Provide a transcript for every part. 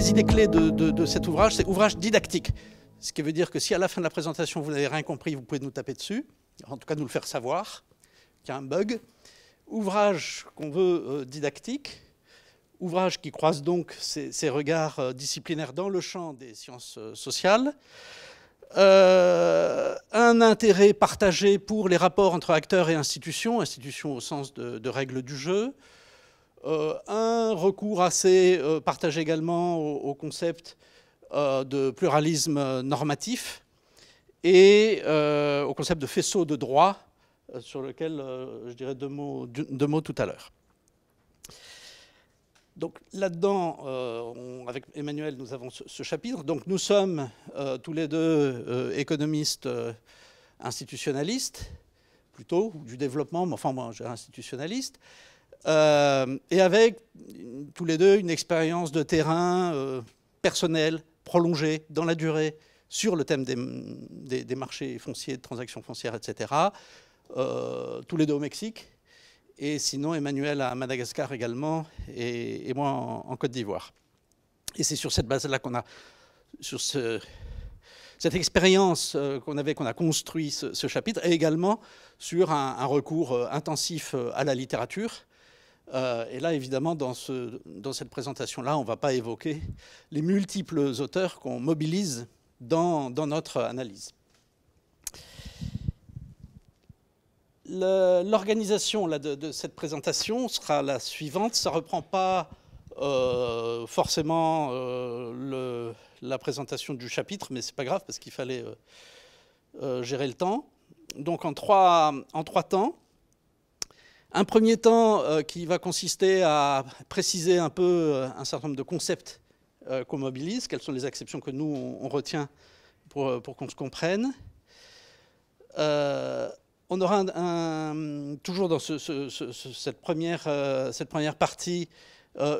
des idées clés de cet ouvrage, c'est ouvrage didactique. Ce qui veut dire que si à la fin de la présentation vous n'avez rien compris, vous pouvez nous taper dessus, en tout cas nous le faire savoir, qu'il y a un bug. Ouvrage qu'on veut didactique, ouvrage qui croise donc ces regards disciplinaires dans le champ des sciences sociales. Un intérêt partagé pour les rapports entre acteurs et institutions, institutions au sens de règles du jeu. Un recours assez partagé également au concept de pluralisme normatif et au concept de faisceau de droit sur lequel je dirais deux mots tout à l'heure. Donc là-dedans, avec Emmanuel, nous avons ce chapitre. Donc nous sommes tous les deux économistes institutionnalistes, plutôt, ou du développement, mais enfin moi je suis institutionnaliste, et avec tous les deux une expérience de terrain personnelle, prolongée, dans la durée, sur le thème des marchés fonciers, de transactions foncières, etc. Tous les deux au Mexique. Et sinon, Emmanuel à Madagascar également, et moi en Côte d'Ivoire. Et c'est sur cette base-là qu'on a, sur cette expérience qu'on a construit ce chapitre, et également sur un recours intensif à la littérature. Et là, évidemment, dans cette présentation-là, on ne va pas évoquer les multiples auteurs qu'on mobilise dans notre analyse. L'organisation de cette présentation sera la suivante. Ça ne reprend pas forcément la présentation du chapitre, mais ce n'est pas grave parce qu'il fallait gérer le temps. Donc en trois temps. Un premier temps qui va consister à préciser un peu un certain nombre de concepts qu'on mobilise, quelles sont les exceptions que nous on retient pour qu'on se comprenne. On aura toujours dans cette première partie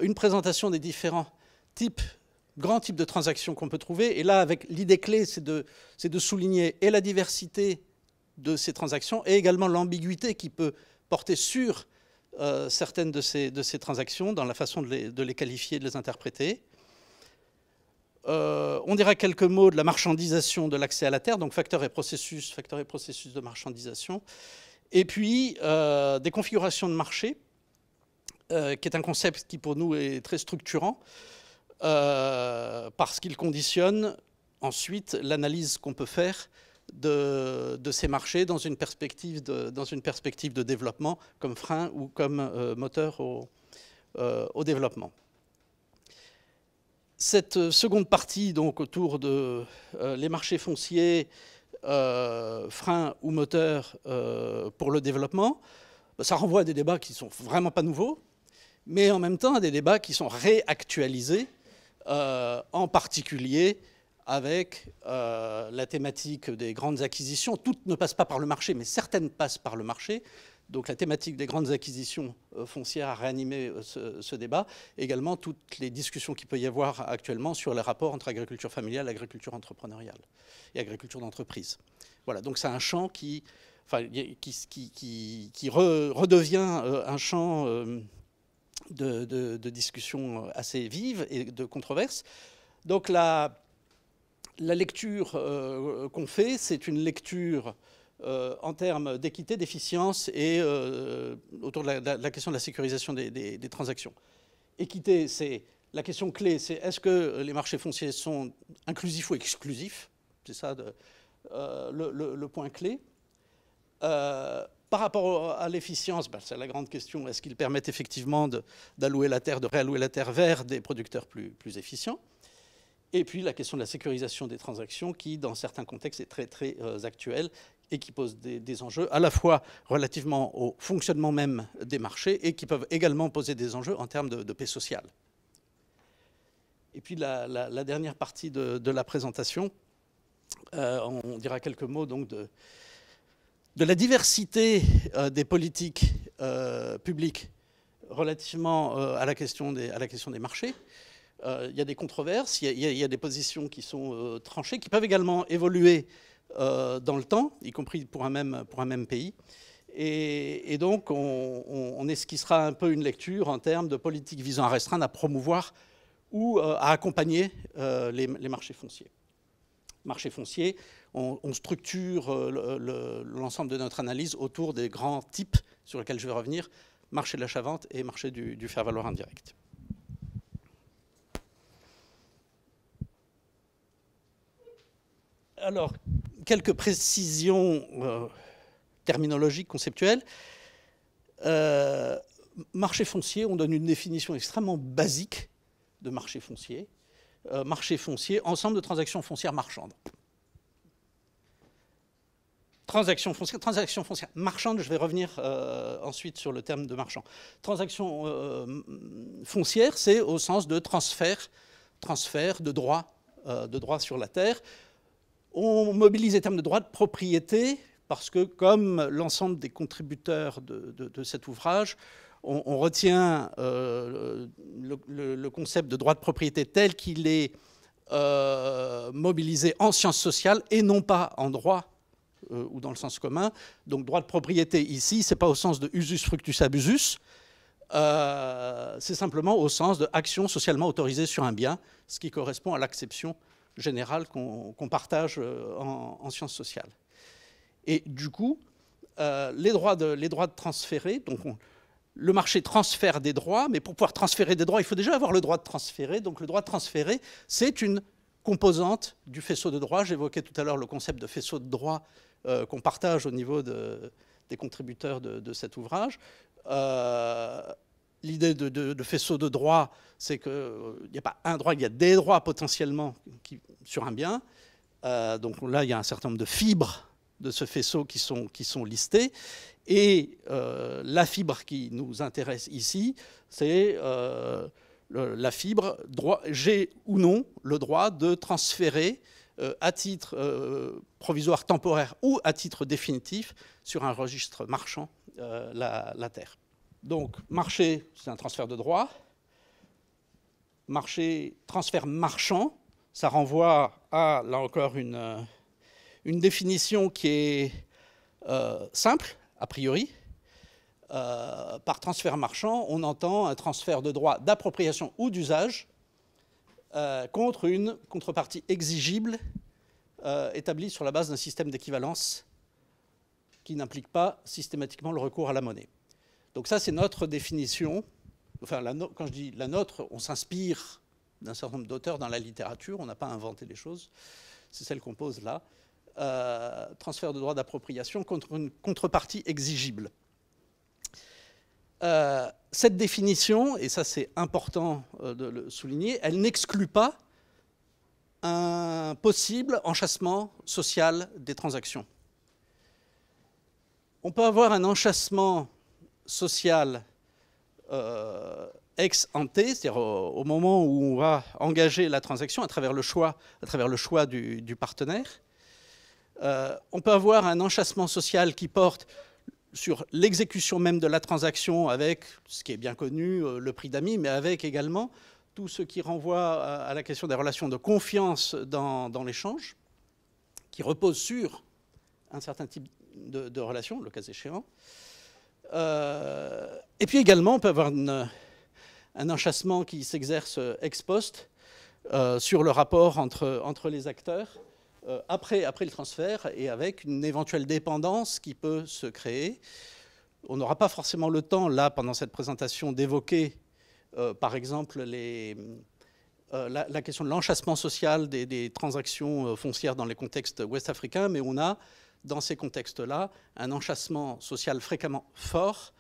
une présentation des différents grands types de transactions qu'on peut trouver. Et là, avec l'idée clé, c'est de souligner et la diversité de ces transactions et également l'ambiguïté qui peut porter sur certaines de ces transactions dans la façon de les qualifier, de les interpréter. On dira quelques mots de la marchandisation de l'accès à la terre, donc facteurs et processus de marchandisation. Et puis, des configurations de marché, qui est un concept qui pour nous est très structurant, parce qu'il conditionne ensuite l'analyse qu'on peut faire de ces marchés dans une perspective de développement comme frein ou comme moteur au développement. Cette seconde partie, donc autour de les marchés fonciers, freins ou moteurs pour le développement, ça renvoie à des débats qui ne sont vraiment pas nouveaux, mais en même temps à des débats qui sont réactualisés, en particulier avec la thématique des grandes acquisitions. Toutes ne passent pas par le marché, mais certaines passent par le marché. Donc la thématique des grandes acquisitions foncières a réanimé ce débat. Également toutes les discussions qu'il peut y avoir actuellement sur les rapports entre agriculture familiale, agriculture entrepreneuriale et agriculture d'entreprise. Voilà, donc c'est un champ qui redevient un champ de discussion assez vive et de controverse. Donc la lecture qu'on fait, c'est une lecture en termes d'équité, d'efficience et autour de la question de la sécurisation des transactions. Équité, c'est la question clé, c'est est-ce que les marchés fonciers sont inclusifs ou exclusifs? C'est ça le point clé. Par rapport à l'efficience, c'est la grande question, est-ce qu'ils permettent effectivement d'allouer la terre, de réallouer la terre vers des producteurs plus efficients? Et puis la question de la sécurisation des transactions qui, dans certains contextes, est très, très actuelle et qui pose des enjeux à la fois relativement au fonctionnement même des marchés et qui peuvent également poser des enjeux en termes de paix sociale. Et puis la dernière partie de la présentation, on dira quelques mots donc de la diversité des politiques publiques relativement à la question des marchés. Il y a des controverses, il y a des positions qui sont tranchées, qui peuvent également évoluer dans le temps, y compris pour un même pays. Et donc, on esquissera un peu une lecture en termes de politique visant à restreindre, à promouvoir ou à accompagner les marchés fonciers. Marché foncier, on structure l'ensemble de notre analyse autour des grands types sur lesquels je vais revenir, marché de l'achat-vente et marché du faire-valoir indirect. Alors, quelques précisions terminologiques, conceptuelles. Marché foncier, on donne une définition extrêmement basique de marché foncier. Marché foncier, ensemble de transactions foncières marchandes. Transaction foncière marchande, je vais revenir ensuite sur le terme de marchand. Transaction foncière, c'est au sens de transfert de droits sur la terre. On mobilise les termes de droit de propriété parce que, comme l'ensemble des contributeurs de cet ouvrage, on retient le concept de droit de propriété tel qu'il est mobilisé en sciences sociales et non pas en droit ou dans le sens commun. Donc droit de propriété ici, ce n'est pas au sens de usus fructus abusus, c'est simplement au sens de action socialement autorisée sur un bien, ce qui correspond à l'acception générale qu'on partage en sciences sociales. Et du coup, les droits de transférer, donc le marché transfère des droits, mais pour pouvoir transférer des droits, il faut déjà avoir le droit de transférer. Donc le droit de transférer, c'est une composante du faisceau de droit. J'évoquais tout à l'heure le concept de faisceau de droit qu'on partage au niveau des contributeurs de cet ouvrage. L'idée de faisceau de droit, c'est qu'il n'y a pas un droit, il y a des droits potentiellement sur un bien. Donc là, il y a un certain nombre de fibres de ce faisceau qui sont listées. Et la fibre qui nous intéresse ici, c'est la fibre j'ai ou non le droit de transférer à titre provisoire, temporaire ou à titre définitif sur un registre marchand la terre. Donc marché, c'est un transfert de droit. Marché, transfert marchand, ça renvoie à, là encore, une définition qui est simple, a priori. Par transfert marchand, on entend un transfert de droit d'appropriation ou d'usage contre une contrepartie exigible établie sur la base d'un système d'équivalence qui n'implique pas systématiquement le recours à la monnaie. Donc ça, c'est notre définition. Enfin, quand je dis la nôtre, on s'inspire d'un certain nombre d'auteurs dans la littérature. On n'a pas inventé les choses. C'est celle qu'on pose là. Transfert de droit d'appropriation contre une contrepartie exigible. Cette définition, et ça c'est important de le souligner, elle n'exclut pas un possible enchâssement social des transactions. On peut avoir un enchâssement social ex ante, c'est-à-dire au moment où on va engager la transaction à travers le choix du partenaire. On peut avoir un enchâssement social qui porte sur l'exécution même de la transaction avec, ce qui est bien connu, le prix d'amis, mais avec également tout ce qui renvoie à la question des relations de confiance dans l'échange, qui repose sur un certain type de relations, le cas échéant. Et puis également, on peut avoir un enchâssement qui s'exerce ex post sur le rapport entre les acteurs après le transfert et avec une éventuelle dépendance qui peut se créer. On n'aura pas forcément le temps, là, pendant cette présentation, d'évoquer, par exemple, la question de l'enchâssement social des transactions foncières dans les contextes ouest-africains, mais on a, dans ces contextes-là, un enchâssement social fréquemment fort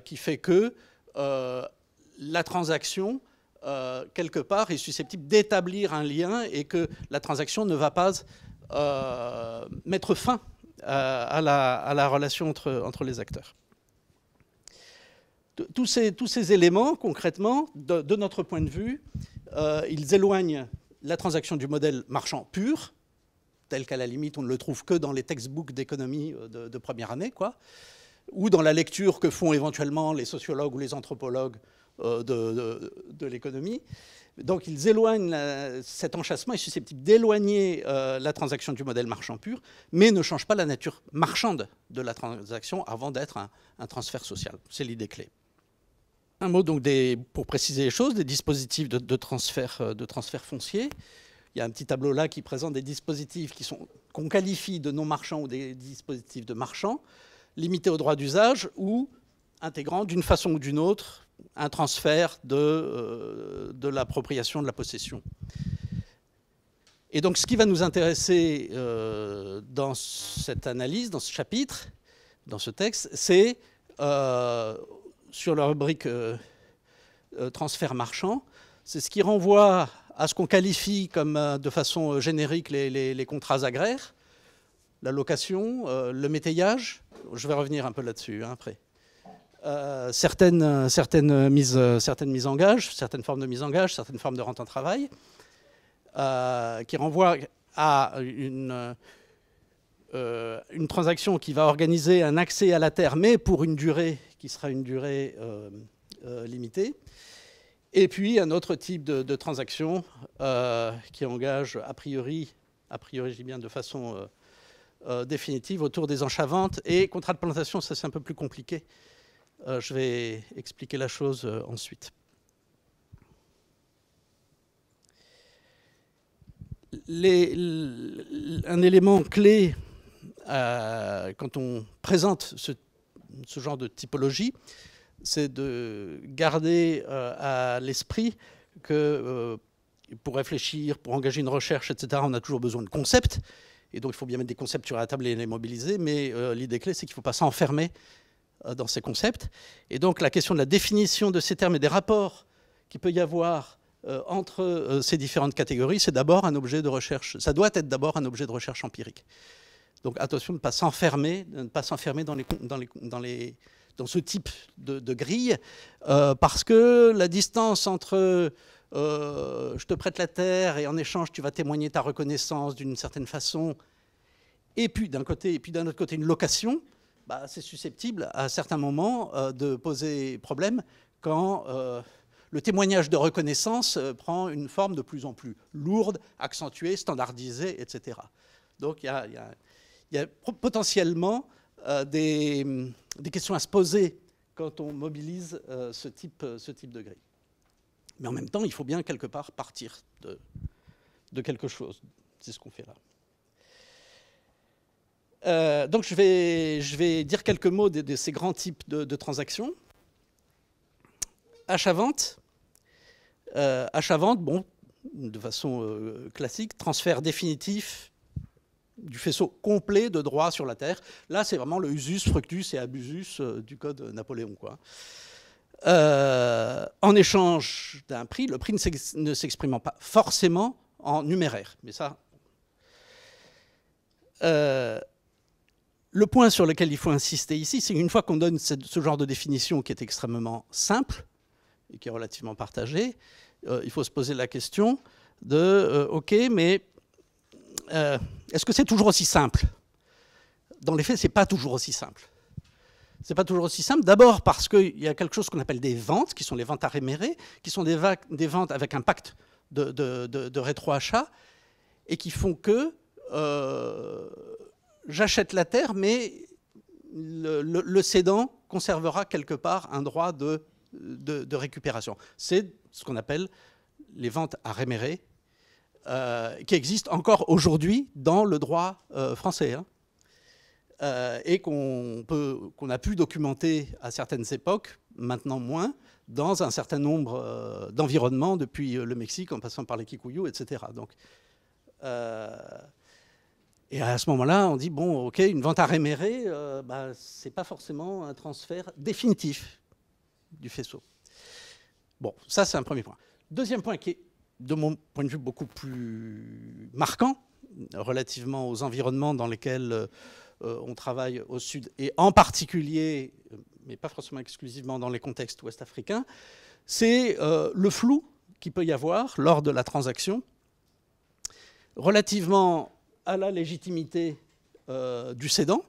qui fait que la transaction, quelque part, est susceptible d'établir un lien et que la transaction ne va pas mettre fin à la relation entre les acteurs. Tous ces éléments, concrètement, de notre point de vue, ils éloignent la transaction du modèle marchand pur, tel qu'à la limite on ne le trouve que dans les textbooks d'économie de première année, quoi, ou dans la lecture que font éventuellement les sociologues ou les anthropologues de l'économie. Donc ils éloignent cet enchâssement est susceptible d'éloigner la transaction du modèle marchand pur, mais ne change pas la nature marchande de la transaction avant d'être un transfert social. C'est l'idée clé. Un mot donc pour préciser les choses, des dispositifs de transfert foncier. Il y a un petit tableau là qui présente des dispositifs qu'on qualifie de non marchands ou des dispositifs de marchands, limités au droit d'usage ou intégrant d'une façon ou d'une autre un transfert de l'appropriation de la possession. Et donc ce qui va nous intéresser dans cette analyse, dans ce chapitre, dans ce texte, c'est sur la rubrique transfert marchand, c'est ce qui renvoie à ce qu'on qualifie comme de façon générique les contrats agraires, la location, le métayage. Je vais revenir un peu là-dessus après. Certaines mises en gage, certaines formes de mise en gage, certaines formes de rente en travail, qui renvoient à une transaction qui va organiser un accès à la terre, mais pour une durée qui sera une durée limitée. Et puis un autre type de transaction qui engage a priori je dis bien de façon définitive, autour des enchavantes. Et contrat de plantation, ça c'est un peu plus compliqué. Je vais expliquer la chose ensuite. Un élément clé quand on présente ce genre de typologie, c'est de garder à l'esprit que pour réfléchir, pour engager une recherche, etc., on a toujours besoin de concepts. Et donc, il faut bien mettre des concepts sur la table et les mobiliser. Mais l'idée clé, c'est qu'il ne faut pas s'enfermer dans ces concepts. Et donc, la question de la définition de ces termes et des rapports qu'il peut y avoir entre ces différentes catégories, c'est d'abord un objet de recherche. Ça doit être d'abord un objet de recherche empirique. Donc, attention de ne pas s'enfermer dans ce type de grille, parce que la distance entre je te prête la terre et en échange tu vas témoigner ta reconnaissance d'une certaine façon, et puis d'un côté, et puis d'un autre côté une location, bah, c'est susceptible à certains moments de poser problème quand le témoignage de reconnaissance prend une forme de plus en plus lourde, accentuée, standardisée, etc. Donc il y a potentiellement des questions à se poser quand on mobilise ce type de grille. Mais en même temps, il faut bien quelque part partir de quelque chose. C'est ce qu'on fait là. Donc je vais dire quelques mots de ces grands types de transactions. Achat-vente. Achat-vente, bon, de façon classique, transfert définitif du faisceau complet de droits sur la terre. Là, c'est vraiment le usus, fructus et abusus du code Napoléon, quoi. En échange d'un prix, le prix ne s'exprimant pas forcément en numéraire. Mais ça, le point sur lequel il faut insister ici, c'est qu'une fois qu'on donne ce genre de définition qui est extrêmement simple et qui est relativement partagée, il faut se poser la question de OK, mais est-ce que c'est toujours aussi simple? Dans les faits, ce n'est pas toujours aussi simple. Ce n'est pas toujours aussi simple. D'abord parce qu'il y a quelque chose qu'on appelle des ventes, qui sont les ventes à réméré, qui sont des ventes avec un pacte de rétroachat, et qui font que j'achète la terre, mais le cédant conservera quelque part un droit de récupération. C'est ce qu'on appelle les ventes à réméré, qui existent encore aujourd'hui dans le droit français, hein. Et qu'on a pu documenter à certaines époques, maintenant moins, dans un certain nombre d'environnements, depuis le Mexique, en passant par les Kikuyu, etc. Donc, et à ce moment-là, on dit, bon, OK, une vente à réméré, bah, ce n'est pas forcément un transfert définitif du faisceau. Bon, ça, c'est un premier point. Deuxième point qui est, de mon point de vue, beaucoup plus marquant, relativement aux environnements dans lesquels on travaille au Sud, et en particulier, mais pas forcément exclusivement dans les contextes ouest-africains, c'est le flou qu'il peut y avoir lors de la transaction relativement à la légitimité du cédant,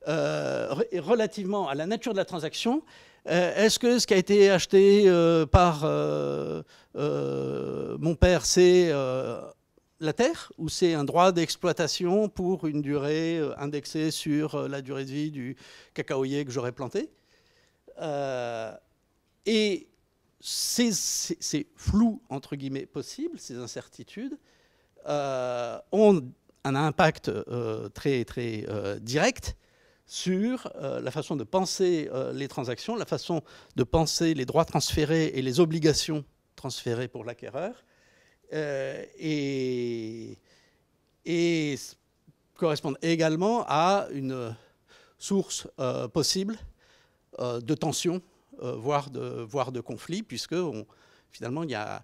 et relativement à la nature de la transaction. Est-ce que ce qui a été acheté par mon père, c'est la terre, ou c'est un droit d'exploitation pour une durée indexée sur la durée de vie du cacaoyer que j'aurais planté? Et ces flous, entre guillemets, possibles, ces incertitudes, ont un impact très, très direct sur la façon de penser les transactions, la façon de penser les droits transférés et les obligations transférées pour l'acquéreur, et correspondent également à une source possible de tension, voire de conflit, puisque finalement il y a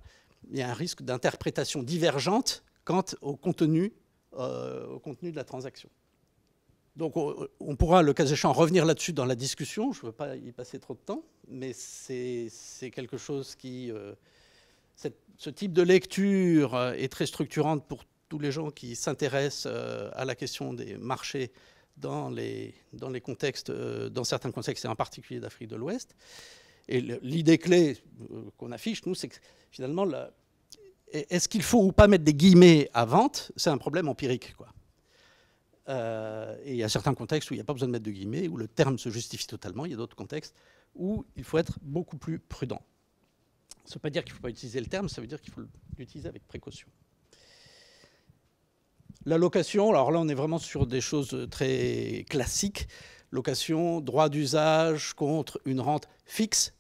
un risque d'interprétation divergente quant au contenu de la transaction. Donc on pourra, le cas échéant, revenir là-dessus dans la discussion. Je ne veux pas y passer trop de temps, mais c'est quelque chose qui... ce type de lecture est très structurante pour tous les gens qui s'intéressent à la question des marchés dans certains contextes, et en particulier d'Afrique de l'Ouest. Et l'idée clé qu'on affiche, nous, c'est que finalement, est-ce qu'il faut ou pas mettre des guillemets à vente? C'est un problème empirique, quoi. Et il y a certains contextes où il n'y a pas besoin de mettre de guillemets, où le terme se justifie totalement. Il y a d'autres contextes où il faut être beaucoup plus prudent. Ça ne veut pas dire qu'il ne faut pas utiliser le terme, ça veut dire qu'il faut l'utiliser avec précaution. La location, alors là on est vraiment sur des choses très classiques. Location, droit d'usage contre une rente fixe.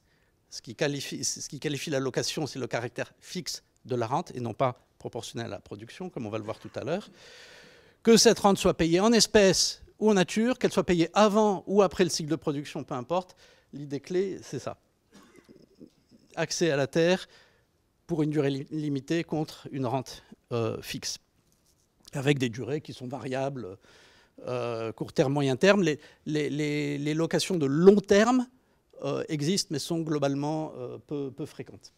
Ce qui qualifie la location, c'est le caractère fixe de la rente et non pas proportionnel à la production, comme on va le voir tout à l'heure. Que cette rente soit payée en espèces ou en nature, qu'elle soit payée avant ou après le cycle de production, peu importe. L'idée clé, c'est ça. Accès à la terre pour une durée limitée contre une rente fixe, avec des durées qui sont variables, court terme, moyen terme. Les locations de long terme existent, mais sont globalement peu fréquentes.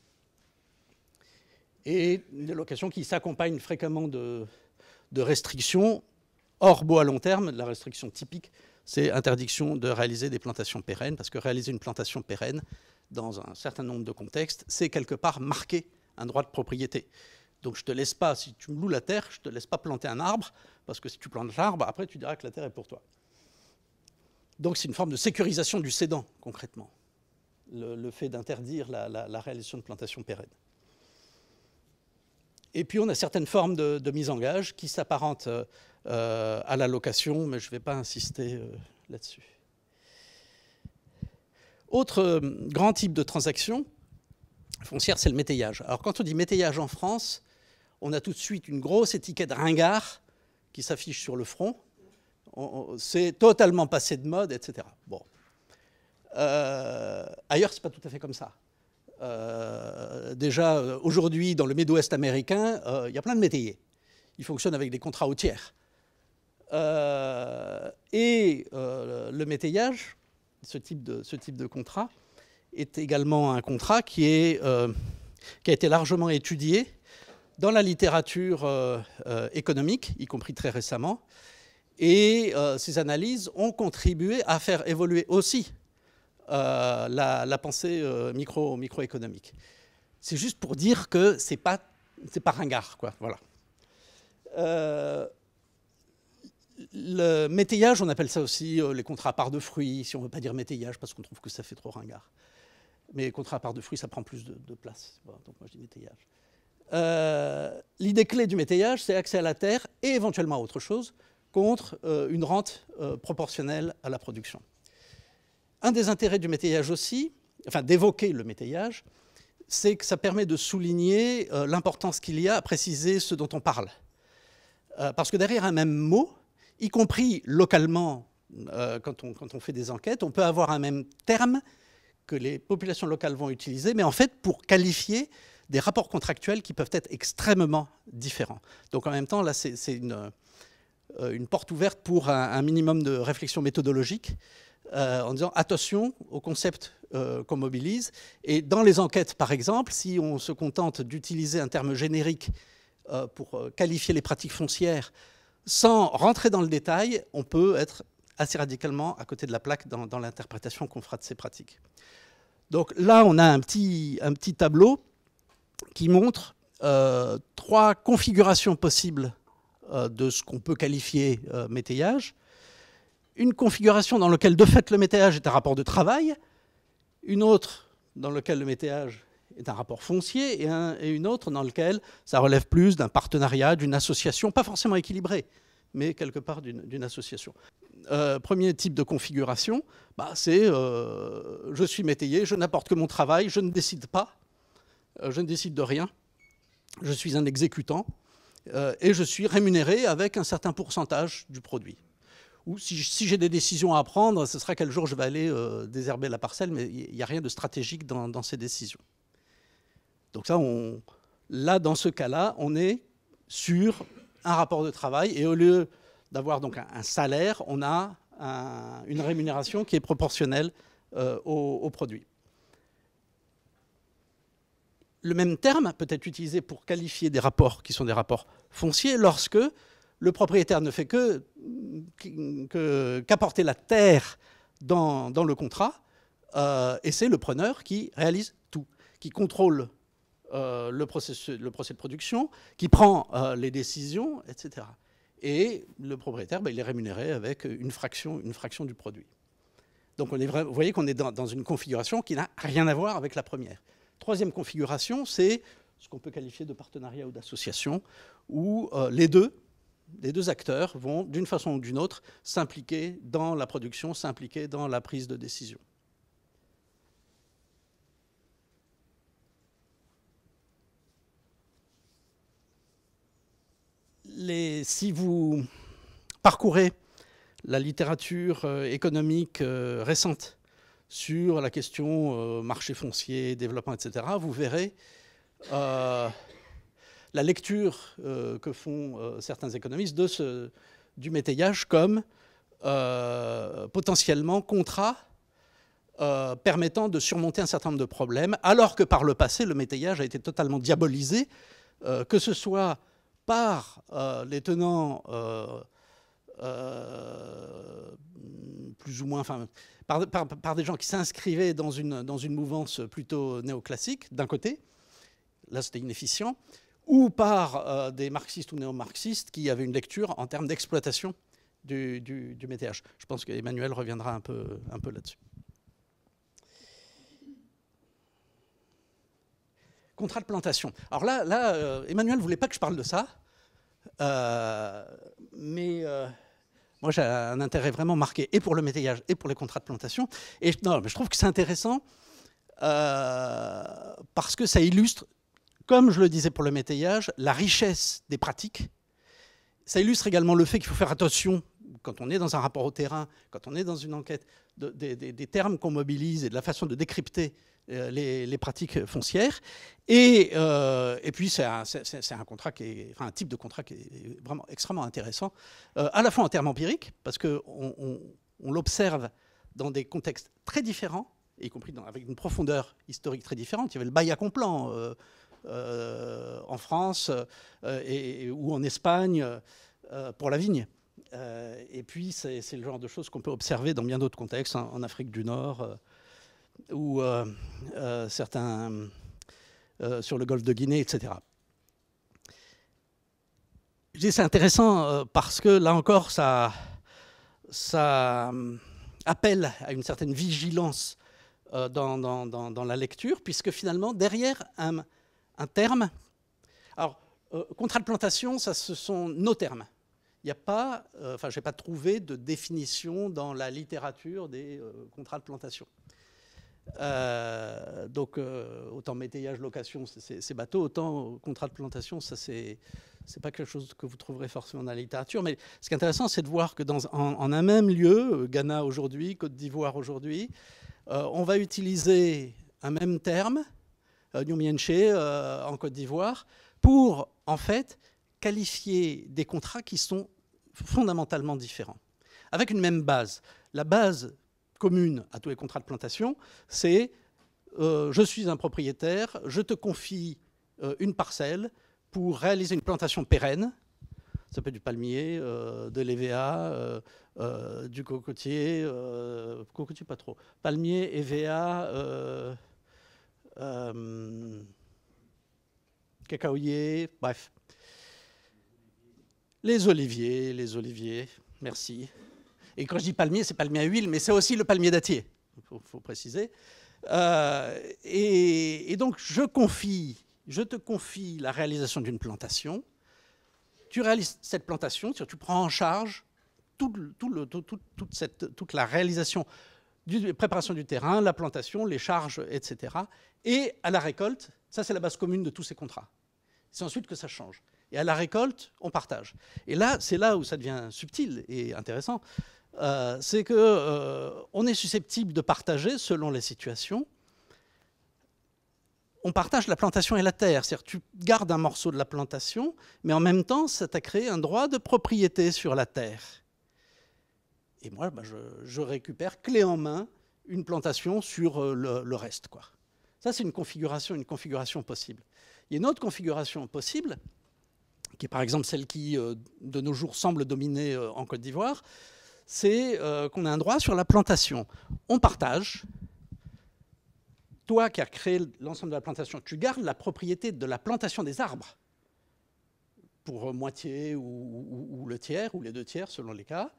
Et des locations qui s'accompagnent fréquemment de restrictions hors beau à long terme. La restriction typique, c'est interdiction de réaliser des plantations pérennes, parce que réaliser une plantation pérenne, dans un certain nombre de contextes, c'est quelque part marquer un droit de propriété. Donc je ne te laisse pas, si tu me loues la terre, je ne te laisse pas planter un arbre, parce que si tu plantes l'arbre, après tu diras que la terre est pour toi. Donc c'est une forme de sécurisation du cédant, concrètement, le fait d'interdire la réalisation de plantations pérennes. Et puis on a certaines formes de mise en gage qui s'apparentent à la location, mais je ne vais pas insister là-dessus. Autre grand type de transaction foncière, c'est le métayage. Alors quand on dit métayage en France, on a tout de suite une grosse étiquette ringard qui s'affiche sur le front. C'est totalement passé de mode, etc. Bon. Ailleurs, ce n'est pas tout à fait comme ça. Déjà, aujourd'hui, dans le Midwest américain, il y a plein de métayers. Ils fonctionnent avec des contrats au tiers. Le métayage, ce type de contrat, est également un contrat qui a été largement étudié dans la littérature économique, y compris très récemment. Et ces analyses ont contribué à faire évoluer aussi la pensée microéconomique. C'est juste pour dire que c'est pas ringard, quoi. Voilà. Le métayage, on appelle ça aussi les contrats à part de fruits, si on ne veut pas dire métayage, parce qu'on trouve que ça fait trop ringard. Mais les contrats à part de fruits, ça prend plus de place. Voilà, donc moi, je dis métayage. L'idée clé du métayage, c'est accès à la terre et éventuellement à autre chose contre une rente proportionnelle à la production. Un des intérêts du métayage aussi, enfin d'évoquer le métayage, c'est que ça permet de souligner l'importance qu'il y a à préciser ce dont on parle. Parce que derrière un même mot, y compris localement, quand on fait des enquêtes, on peut avoir un même terme que les populations locales vont utiliser, mais en fait pour qualifier des rapports contractuels qui peuvent être extrêmement différents. Donc en même temps, là, c'est une porte ouverte pour un minimum de réflexion méthodologique, en disant attention aux concepts qu'on mobilise. Et dans les enquêtes, par exemple, si on se contente d'utiliser un terme générique pour qualifier les pratiques foncières, sans rentrer dans le détail, on peut être assez radicalement à côté de la plaque dans l'interprétation qu'on fera de ces pratiques. Donc là, on a un petit tableau qui montre 3 configurations possibles de ce qu'on peut qualifier métayage. Une configuration dans laquelle, de fait, le métayage est un rapport de travail. Une autre dans lequel le métayage est un rapport foncier et une autre dans lequel ça relève plus d'un partenariat, d'une association, pas forcément équilibrée, mais quelque part d'une association. Premier type de configuration, c'est je suis métayer, je n'apporte que mon travail, je ne décide pas, je ne décide de rien, je suis un exécutant et je suis rémunéré avec un certain pourcentage du produit. Ou si j'ai des décisions à prendre, ce sera quel jour je vais aller désherber la parcelle, mais il n'y a rien de stratégique dans ces décisions. Donc ça, là, dans ce cas-là, on est sur un rapport de travail et au lieu d'avoir donc un salaire, on a une rémunération qui est proportionnelle au produit. Le même terme peut être utilisé pour qualifier des rapports qui sont des rapports fonciers lorsque le propriétaire ne fait qu'apporter la terre dans le contrat et c'est le preneur qui réalise tout, qui contrôle le procès de production, qui prend les décisions, etc. Et le propriétaire, il est rémunéré avec une fraction du produit. Donc vous voyez qu'on est dans une configuration qui n'a rien à voir avec la première. Troisième configuration, c'est ce qu'on peut qualifier de partenariat ou d'association, où les deux acteurs vont, d'une façon ou d'une autre, s'impliquer dans la production, s'impliquer dans la prise de décision. Si vous parcourez la littérature économique récente sur la question marché foncier, développement, etc., vous verrez la lecture que font certains économistes du métayage comme potentiellement contrat permettant de surmonter un certain nombre de problèmes, alors que par le passé, le métayage a été totalement diabolisé, que ce soit par les tenants plus ou moins, enfin, par des gens qui s'inscrivaient dans une mouvance plutôt néoclassique, d'un côté, là c'était inefficient, ou par des marxistes ou néo-marxistes qui avaient une lecture en termes d'exploitation du métayage. Je pense qu'Emmanuel reviendra un peu là-dessus. Contrat de plantation. Alors là Emmanuel ne voulait pas que je parle de ça, mais moi j'ai un intérêt vraiment marqué et pour le métayage et pour les contrats de plantation. Et non, mais je trouve que c'est intéressant parce que ça illustre, comme je le disais pour le métayage, la richesse des pratiques. Ça illustre également le fait qu'il faut faire attention quand on est dans un rapport au terrain, quand on est dans une enquête, des termes qu'on mobilise et de la façon de décrypter les pratiques foncières. Et puis c'est un contrat un type de contrat qui est vraiment extrêmement intéressant, à la fois en termes empiriques, parce qu'on l'observe dans des contextes très différents, y compris avec une profondeur historique très différente. Il y avait le bail à complan en France ou en Espagne pour la vigne. Et puis c'est le genre de choses qu'on peut observer dans bien d'autres contextes, en Afrique du Nord, ou certains sur le golfe de Guinée, etc. Je dis c'est intéressant parce que là encore ça appelle à une certaine vigilance dans la lecture, puisque finalement derrière un terme, alors contrat de plantation, ça ce sont nos termes. Il n'y a pas, je n'ai pas trouvé de définition dans la littérature des contrats de plantation. Donc autant métayage, location, c'est bateau, autant contrat de plantation, ça c'est pas quelque chose que vous trouverez forcément dans la littérature. Mais ce qui est intéressant, c'est de voir que en un même lieu, Ghana aujourd'hui, Côte d'Ivoire aujourd'hui, on va utiliser un même terme, Nyumienche en Côte d'Ivoire, pour en fait qualifier des contrats qui sont fondamentalement différents, avec une même base. La base commune à tous les contrats de plantation, c'est je suis un propriétaire, je te confie une parcelle pour réaliser une plantation pérenne. Ça peut être du palmier, de l'EVA, du cocotier, cocotier pas trop, palmier, EVA, cacaoyer, bref. Les oliviers, merci. Et quand je dis palmier, c'est palmier à huile, mais c'est aussi le palmier dattier, il faut préciser. Et donc, je te confie la réalisation d'une plantation. Tu réalises cette plantation, tu prends en charge toute la réalisation, préparation du terrain, la plantation, les charges, etc. Et à la récolte, ça c'est la base commune de tous ces contrats. C'est ensuite que ça change. Et à la récolte, on partage. Et là, c'est là où ça devient subtil et intéressant. C'est qu'on est susceptible de partager selon les situations. On partage la plantation et la terre. C'est-à-dire tu gardes un morceau de la plantation, mais en même temps, ça t'a créé un droit de propriété sur la terre. Et moi, je récupère clé en main une plantation sur le reste, quoi. Ça, c'est une configuration possible. Il y a une autre configuration possible, qui est par exemple celle qui, de nos jours, semble dominer en Côte d'Ivoire, c'est qu'on a un droit sur la plantation. On partage. Toi qui as créé l'ensemble de la plantation, tu gardes la propriété de la plantation des arbres, pour moitié ou le tiers, ou les 2 tiers, selon les cas.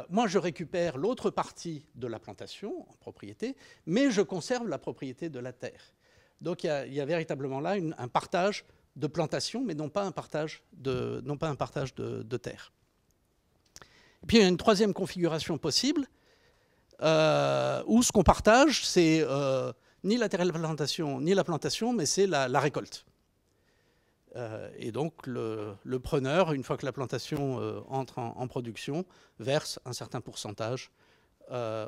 Moi, je récupère l'autre partie de la plantation en propriété, mais je conserve la propriété de la terre. Donc, il y a véritablement là un partage de plantation, mais non pas un partage de terre. Et puis, il y a une troisième configuration possible, où ce qu'on partage, c'est ni la terre et la plantation, ni la plantation, mais c'est la récolte. Et donc, le preneur, une fois que la plantation entre en production, verse un certain pourcentage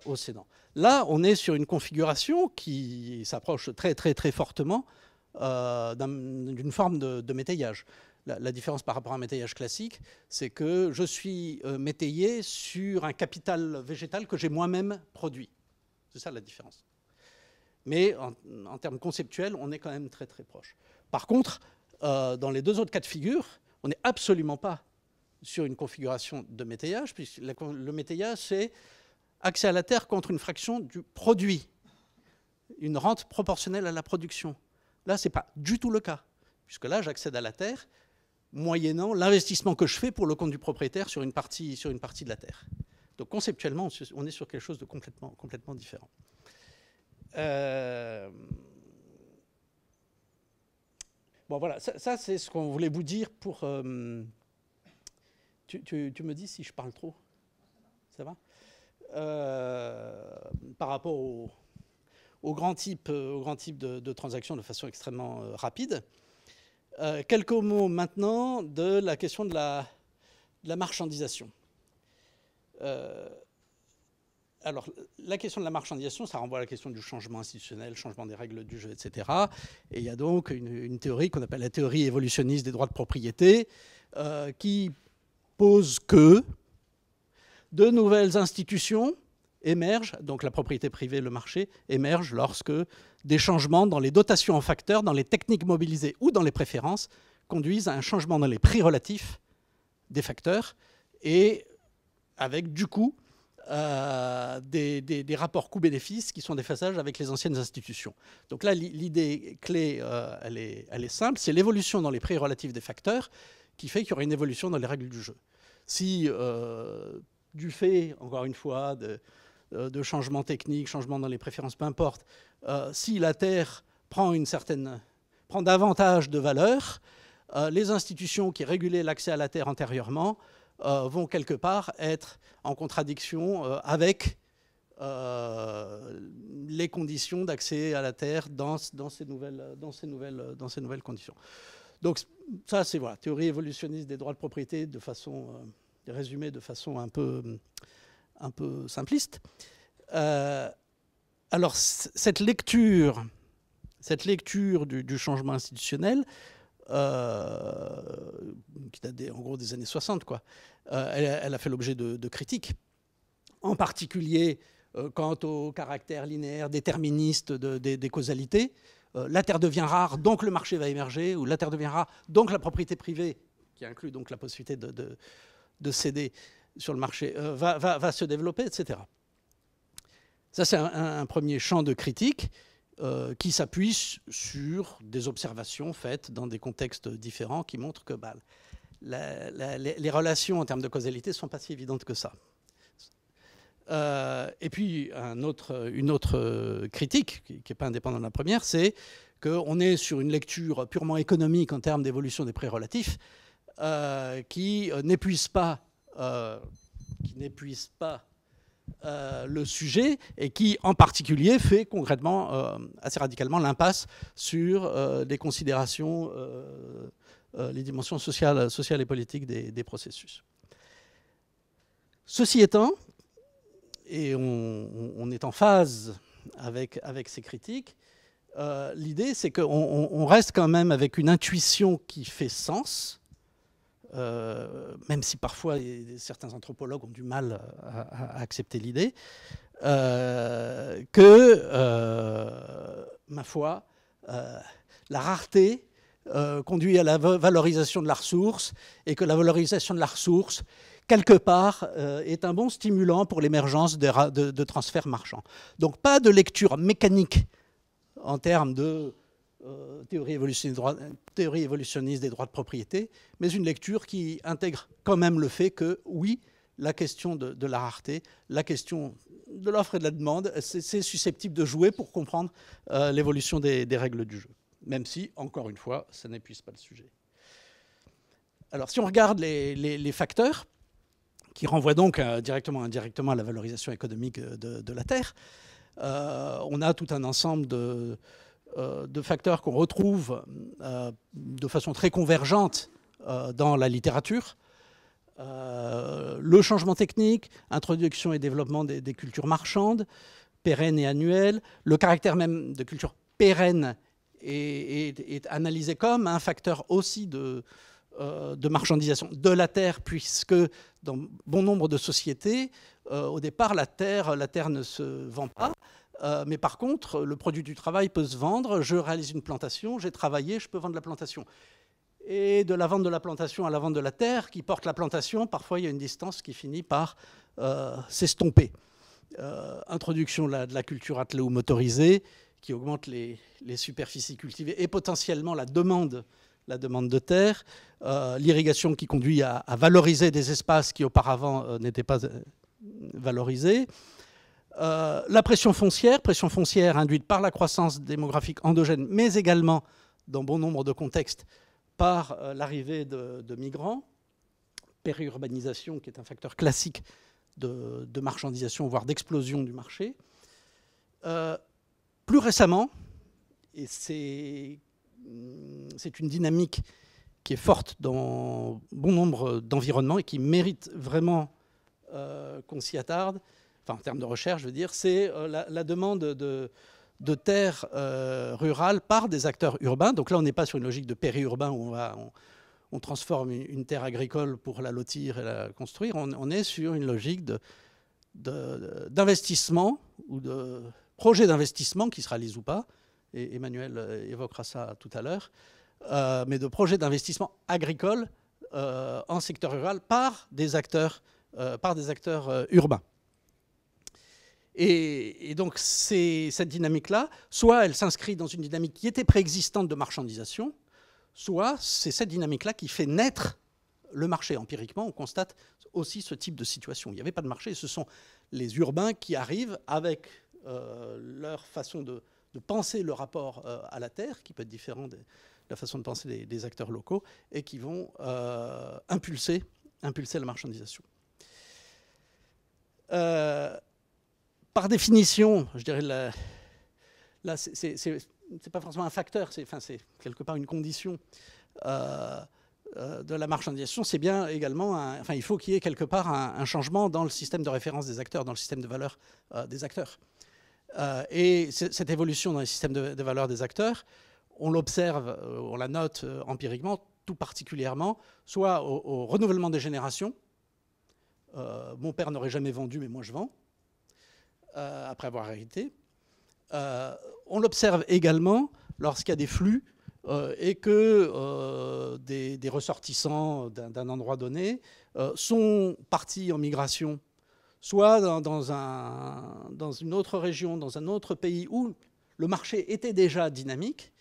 au cédant. Là, on est sur une configuration qui s'approche très, très, très fortement d'une forme de métayage. La différence par rapport à un métayage classique, c'est que je suis métayé sur un capital végétal que j'ai moi-même produit. C'est ça la différence. Mais en termes conceptuels, on est quand même très, très proche. Par contre, dans les 2 autres cas de figure, on n'est absolument pas sur une configuration de métayage, puisque le métayage, c'est accès à la terre contre une fraction du produit, une rente proportionnelle à la production. Là, ce n'est pas du tout le cas, puisque là, j'accède à la terre moyennant l'investissement que je fais pour le compte du propriétaire sur une partie de la terre. Donc conceptuellement, on est sur quelque chose de complètement différent. Bon, voilà, ça c'est ce qu'on voulait vous dire pour... Tu me dis si je parle trop? Ça va? Par rapport au grand type de transactions de façon extrêmement rapide. Quelques mots maintenant de la question de la marchandisation. Alors, la question de la marchandisation, ça renvoie à la question du changement institutionnel, changement des règles du jeu, etc. Et il y a donc une théorie qu'on appelle la théorie évolutionniste des droits de propriété, qui pose que de nouvelles institutions émergent, donc la propriété privée, le marché, émergent lorsque des changements dans les dotations en facteurs, dans les techniques mobilisées ou dans les préférences conduisent à un changement dans les prix relatifs des facteurs et avec du coup des rapports coûts-bénéfices qui sont déphasages avec les anciennes institutions. Donc là, l'idée clé, elle est simple, c'est l'évolution dans les prix relatifs des facteurs qui fait qu'il y aura une évolution dans les règles du jeu. Si, du fait, encore une fois, de changements techniques, changements dans les préférences, peu importe, si la Terre prend davantage de valeur, les institutions qui régulaient l'accès à la Terre antérieurement vont quelque part être en contradiction avec les conditions d'accès à la Terre dans ces nouvelles conditions. Donc ça, c'est voilà, théorie évolutionniste des droits de propriété de façon résumée de façon un peu simpliste. Alors cette lecture du changement institutionnel, qui date en gros des années 60, quoi, elle a fait l'objet de critiques, en particulier quant au caractère linéaire déterministe des causalités. La terre devient rare, donc le marché va émerger, ou la terre devient rare, donc la propriété privée, qui inclut donc la possibilité de céder sur le marché, va se développer, etc. Ça, c'est un premier champ de critique qui s'appuie sur des observations faites dans des contextes différents qui montrent que les relations en termes de causalité ne sont pas si évidentes que ça. Et puis, une autre critique, qui n'est pas indépendante de la première, c'est qu'on est sur une lecture purement économique en termes d'évolution des prix relatifs, qui n'épuise pas le sujet et qui, en particulier, fait concrètement, assez radicalement, l'impasse sur les considérations, les dimensions sociales et politiques des processus. Ceci étant, et on est en phase avec ces critiques, l'idée, c'est qu'on reste quand même avec une intuition qui fait sens, même si parfois certains anthropologues ont du mal à accepter l'idée, que, ma foi, la rareté conduit à la valorisation de la ressource, et que la valorisation de la ressource, quelque part, est un bon stimulant pour l'émergence de transferts marchands. Donc pas de lecture mécanique en termes de théorie évolutionniste des droits de propriété, mais une lecture qui intègre quand même le fait que, oui, la question de la rareté, la question de l'offre et de la demande, c'est susceptible de jouer pour comprendre l'évolution des règles du jeu, même si, encore une fois, ça n'épuise pas le sujet. Alors, si on regarde les facteurs, qui renvoient donc directement ou indirectement à la valorisation économique de la Terre, on a tout un ensemble de facteurs qu'on retrouve de façon très convergente dans la littérature. Le changement technique, introduction et développement des cultures marchandes, pérennes et annuelles. Le caractère même de culture pérenne est analysé comme un facteur aussi de marchandisation de la terre, puisque dans bon nombre de sociétés, au départ, la terre ne se vend pas. Mais par contre, le produit du travail peut se vendre. Je réalise une plantation, j'ai travaillé, je peux vendre la plantation. Et de la vente de la plantation à la vente de la terre, qui porte la plantation, parfois il y a une distance qui finit par s'estomper. Introduction de la culture attelée ou motorisée, qui augmente les superficies cultivées et potentiellement la demande de terre. L'irrigation qui conduit à valoriser des espaces qui auparavant n'étaient pas valorisés. La pression foncière induite par la croissance démographique endogène, mais également, dans bon nombre de contextes, par l'arrivée de migrants. Périurbanisation, qui est un facteur classique de marchandisation, voire d'explosion du marché. Plus récemment, et c'est une dynamique qui est forte dans bon nombre d'environnements et qui mérite vraiment qu'on s'y attarde, enfin en termes de recherche, je veux dire, c'est la demande de terres rurales par des acteurs urbains. Donc là, on n'est pas sur une logique de périurbain où on transforme une terre agricole pour la lotir et la construire. On est sur une logique d'investissement ou de projet d'investissement qui se réalise ou pas. Et Emmanuel évoquera ça tout à l'heure, mais de projets d'investissement agricole en secteur rural par des acteurs urbains. Et donc, cette dynamique-là, soit elle s'inscrit dans une dynamique qui était préexistante de marchandisation, soit c'est cette dynamique-là qui fait naître le marché. Empiriquement, on constate aussi ce type de situation. Il n'y avait pas de marché, ce sont les urbains qui arrivent avec leur façon de penser le rapport à la terre, qui peut être différent de la façon de penser des acteurs locaux, et qui vont impulser la marchandisation. Par définition, je dirais, là, c'est pas forcément un facteur, c'est quelque part une condition de la marchandisation. C'est bien également, il faut qu'il y ait quelque part un changement dans le système de référence des acteurs, dans le système de valeur des acteurs. Et cette évolution dans les systèmes de valeur des acteurs, on l'observe, on la note empiriquement, tout particulièrement, soit au renouvellement des générations. Mon père n'aurait jamais vendu, mais moi je vends, après avoir hérité. On l'observe également lorsqu'il y a des flux et que des ressortissants d'un endroit donné sont partis en migration, soit dans une autre région, dans un autre pays où le marché était déjà dynamique,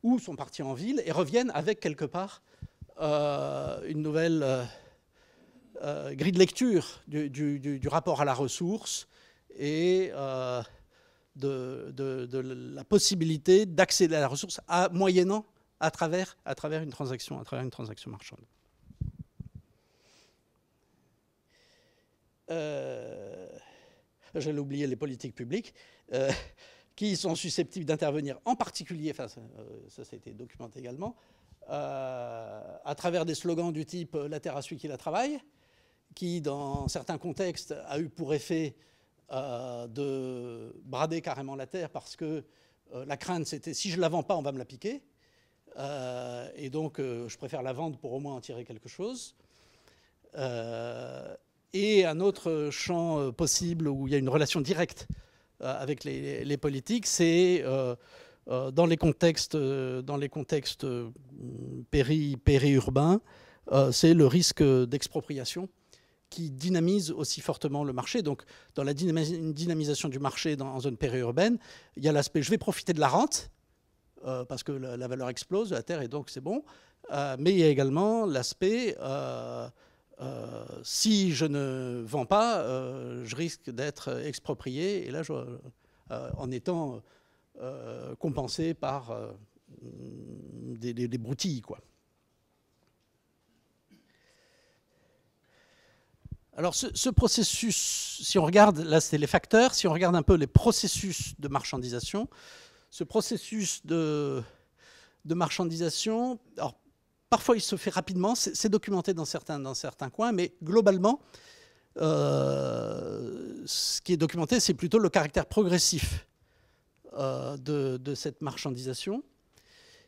ou sont partis en ville et reviennent avec quelque part une nouvelle grille de lecture du rapport à la ressource et de la possibilité d'accéder à la ressource moyennant à travers une transaction marchande. J'allais oublier les politiques publiques qui sont susceptibles d'intervenir en particulier, enfin ça a été documenté également, à travers des slogans du type « la terre à celui qui la travaille », qui dans certains contextes a eu pour effet de brader carrément la terre parce que la crainte c'était si je ne la vends pas on va me la piquer et donc je préfère la vendre pour au moins en tirer quelque chose. Et un autre champ possible où il y a une relation directe avec les politiques, c'est dans les contextes périurbains, c'est le risque d'expropriation qui dynamise aussi fortement le marché. Donc, dans la dynamisation du marché en zone périurbaine, il y a l'aspect « je vais profiter de la rente », parce que la valeur explose de la terre et donc c'est bon. Mais il y a également l'aspect si je ne vends pas, je risque d'être exproprié et là, en étant compensé par des broutilles, quoi. Alors ce processus, si on regarde, là c'est les facteurs, si on regarde un peu les processus de marchandisation, ce processus de marchandisation, alors parfois il se fait rapidement, c'est documenté dans certains coins, mais globalement, ce qui est documenté, c'est plutôt le caractère progressif de cette marchandisation,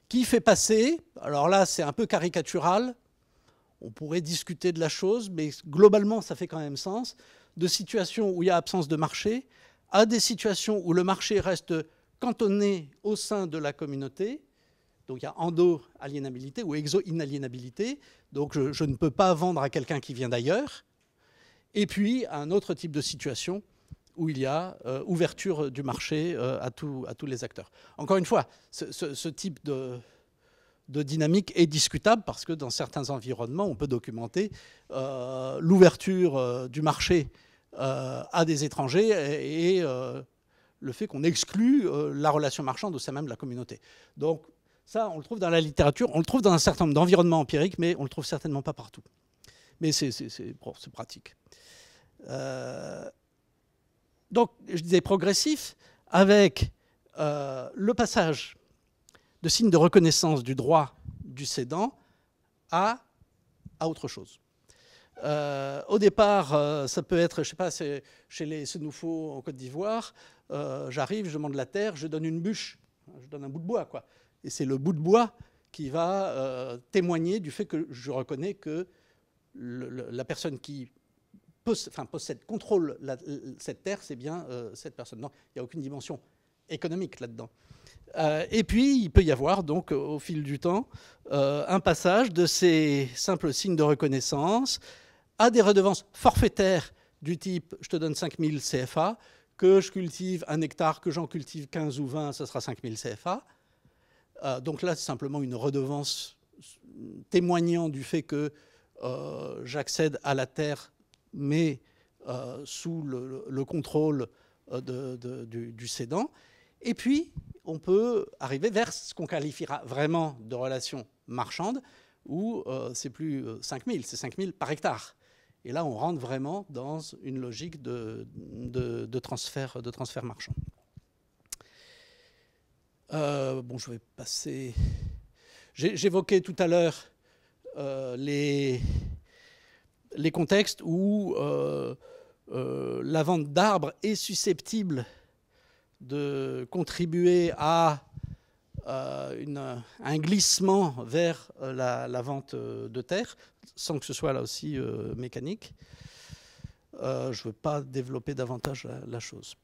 qui fait passer, alors là c'est un peu caricatural, on pourrait discuter de la chose, mais globalement, ça fait quand même sens, de situations où il y a absence de marché à des situations où le marché reste cantonné au sein de la communauté. Donc il y a endo-aliénabilité ou exo-inaliénabilité. Donc je ne peux pas vendre à quelqu'un qui vient d'ailleurs. Et puis un autre type de situation où il y a ouverture du marché à tous les acteurs. Encore une fois, ce type de dynamique est discutable parce que dans certains environnements, on peut documenter l'ouverture du marché à des étrangers et le fait qu'on exclut la relation marchande au sein même de la communauté. Donc ça, on le trouve dans la littérature, on le trouve dans un certain nombre d'environnements empiriques, mais on ne le trouve certainement pas partout. Mais c'est pratique. Donc, je disais progressif, avec le passage de signes de reconnaissance du droit du cédant à autre chose. Au départ, ça peut être, je ne sais pas, chez les Sénoufos en Côte d'Ivoire, j'arrive, je demande la terre, je donne une bûche, je donne un bout de bois, quoi. Et c'est le bout de bois qui va témoigner du fait que je reconnais que la personne qui possède, contrôle cette terre, c'est bien cette personne. Non, il n'y a aucune dimension économique là-dedans. Et puis, il peut y avoir, donc, au fil du temps, un passage de ces simples signes de reconnaissance à des redevances forfaitaires du type « je te donne 5000 CFA », que je cultive 1 hectare, que j'en cultive 15 ou 20, ça sera 5000 CFA. Donc là, c'est simplement une redevance témoignant du fait que j'accède à la terre, mais sous le contrôle du cédant. Et puis, on peut arriver vers ce qu'on qualifiera vraiment de relation marchande, où c'est plus 5000, c'est 5000 par hectare. Et là, on rentre vraiment dans une logique de transfert marchand. Bon, je vais passer... J'évoquais tout à l'heure les contextes où la vente d'arbres est susceptible de contribuer à un glissement vers la vente de terre, sans que ce soit là aussi mécanique. Je ne veux pas développer davantage la chose.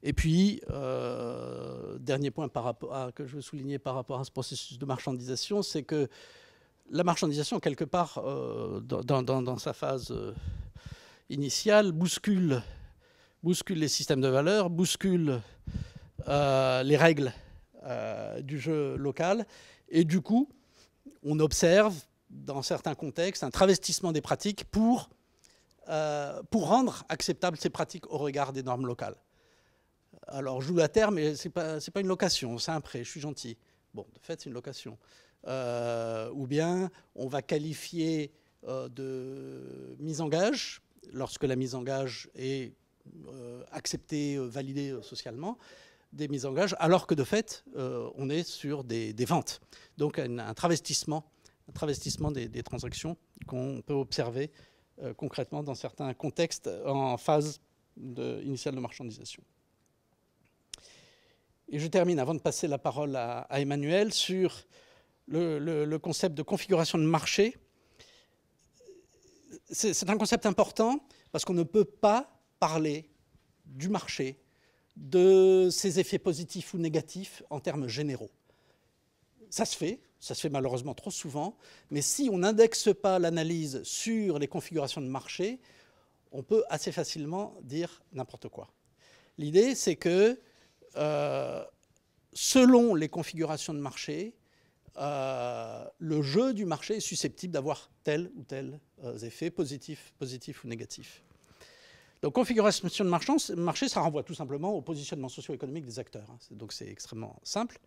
Et puis, dernier point que je veux souligner par rapport à ce processus de marchandisation, c'est que la marchandisation, quelque part, dans sa phase initiale, bouscule les systèmes de valeurs, bouscule les règles du jeu local. Et du coup, on observe, dans certains contextes, un travestissement des pratiques pour pour rendre acceptables ces pratiques au regard des normes locales. Alors, je joue la terre, mais ce n'est pas une location, c'est un prêt, je suis gentil. Bon, de fait, c'est une location. Ou bien, on va qualifier de mise en gage, lorsque la mise en gage est acceptée, validée socialement, des mises en gage, alors que de fait, on est sur des ventes. Donc, un travestissement des transactions qu'on peut observer concrètement dans certains contextes en phase initiale de marchandisation. Et je termine, avant de passer la parole à Emmanuel, sur le concept de configuration de marché. C'est un concept important parce qu'on ne peut pas parler du marché, de ses effets positifs ou négatifs en termes généraux. Ça se fait malheureusement trop souvent, mais si on n'indexe pas l'analyse sur les configurations de marché, on peut assez facilement dire n'importe quoi. L'idée, c'est que selon les configurations de marché, le jeu du marché est susceptible d'avoir tel ou tel effet positif ou négatif. Donc, configuration de marché, ça renvoie tout simplement au positionnement socio-économique des acteurs. Donc, c'est extrêmement simple.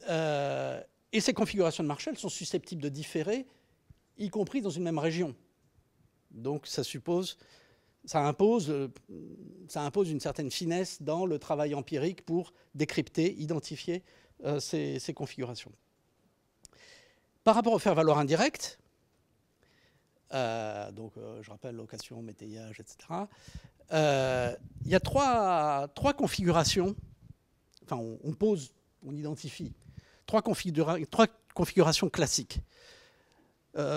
Et ces configurations de marché, elles sont susceptibles de différer, y compris dans une même région. Donc, ça impose une certaine finesse dans le travail empirique pour décrypter, identifier ces configurations. Par rapport au faire-valoir indirect, je rappelle location, métayage, etc., il y a trois configurations, enfin on identifie trois configurations classiques,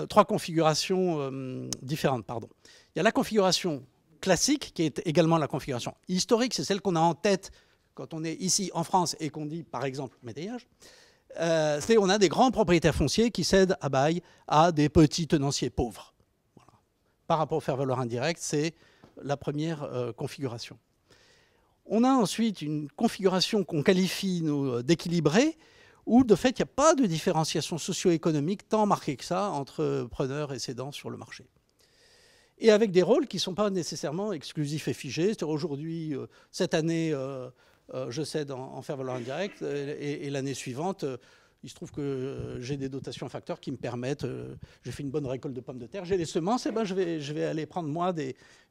trois configurations différentes, pardon. Il y a la configuration classique, qui est également la configuration historique, c'est celle qu'on a en tête quand on est ici en France et qu'on dit, par exemple, métayage. C'est on a des grands propriétaires fonciers qui cèdent à bail à des petits tenanciers pauvres. Voilà. Par rapport au faire-valoir indirect, c'est la première configuration. On a ensuite une configuration qu'on qualifie d'équilibrée, où de fait, il n'y a pas de différenciation socio-économique tant marquée que ça entre preneurs et cédants sur le marché. Et avec des rôles qui ne sont pas nécessairement exclusifs et figés. C'est-à-dire aujourd'hui, cette année, je cède en faire-valoir indirect, et l'année suivante, il se trouve que j'ai des dotations facteurs qui me permettent, j'ai fait une bonne récolte de pommes de terre, j'ai les semences, et ben je vais aller prendre moi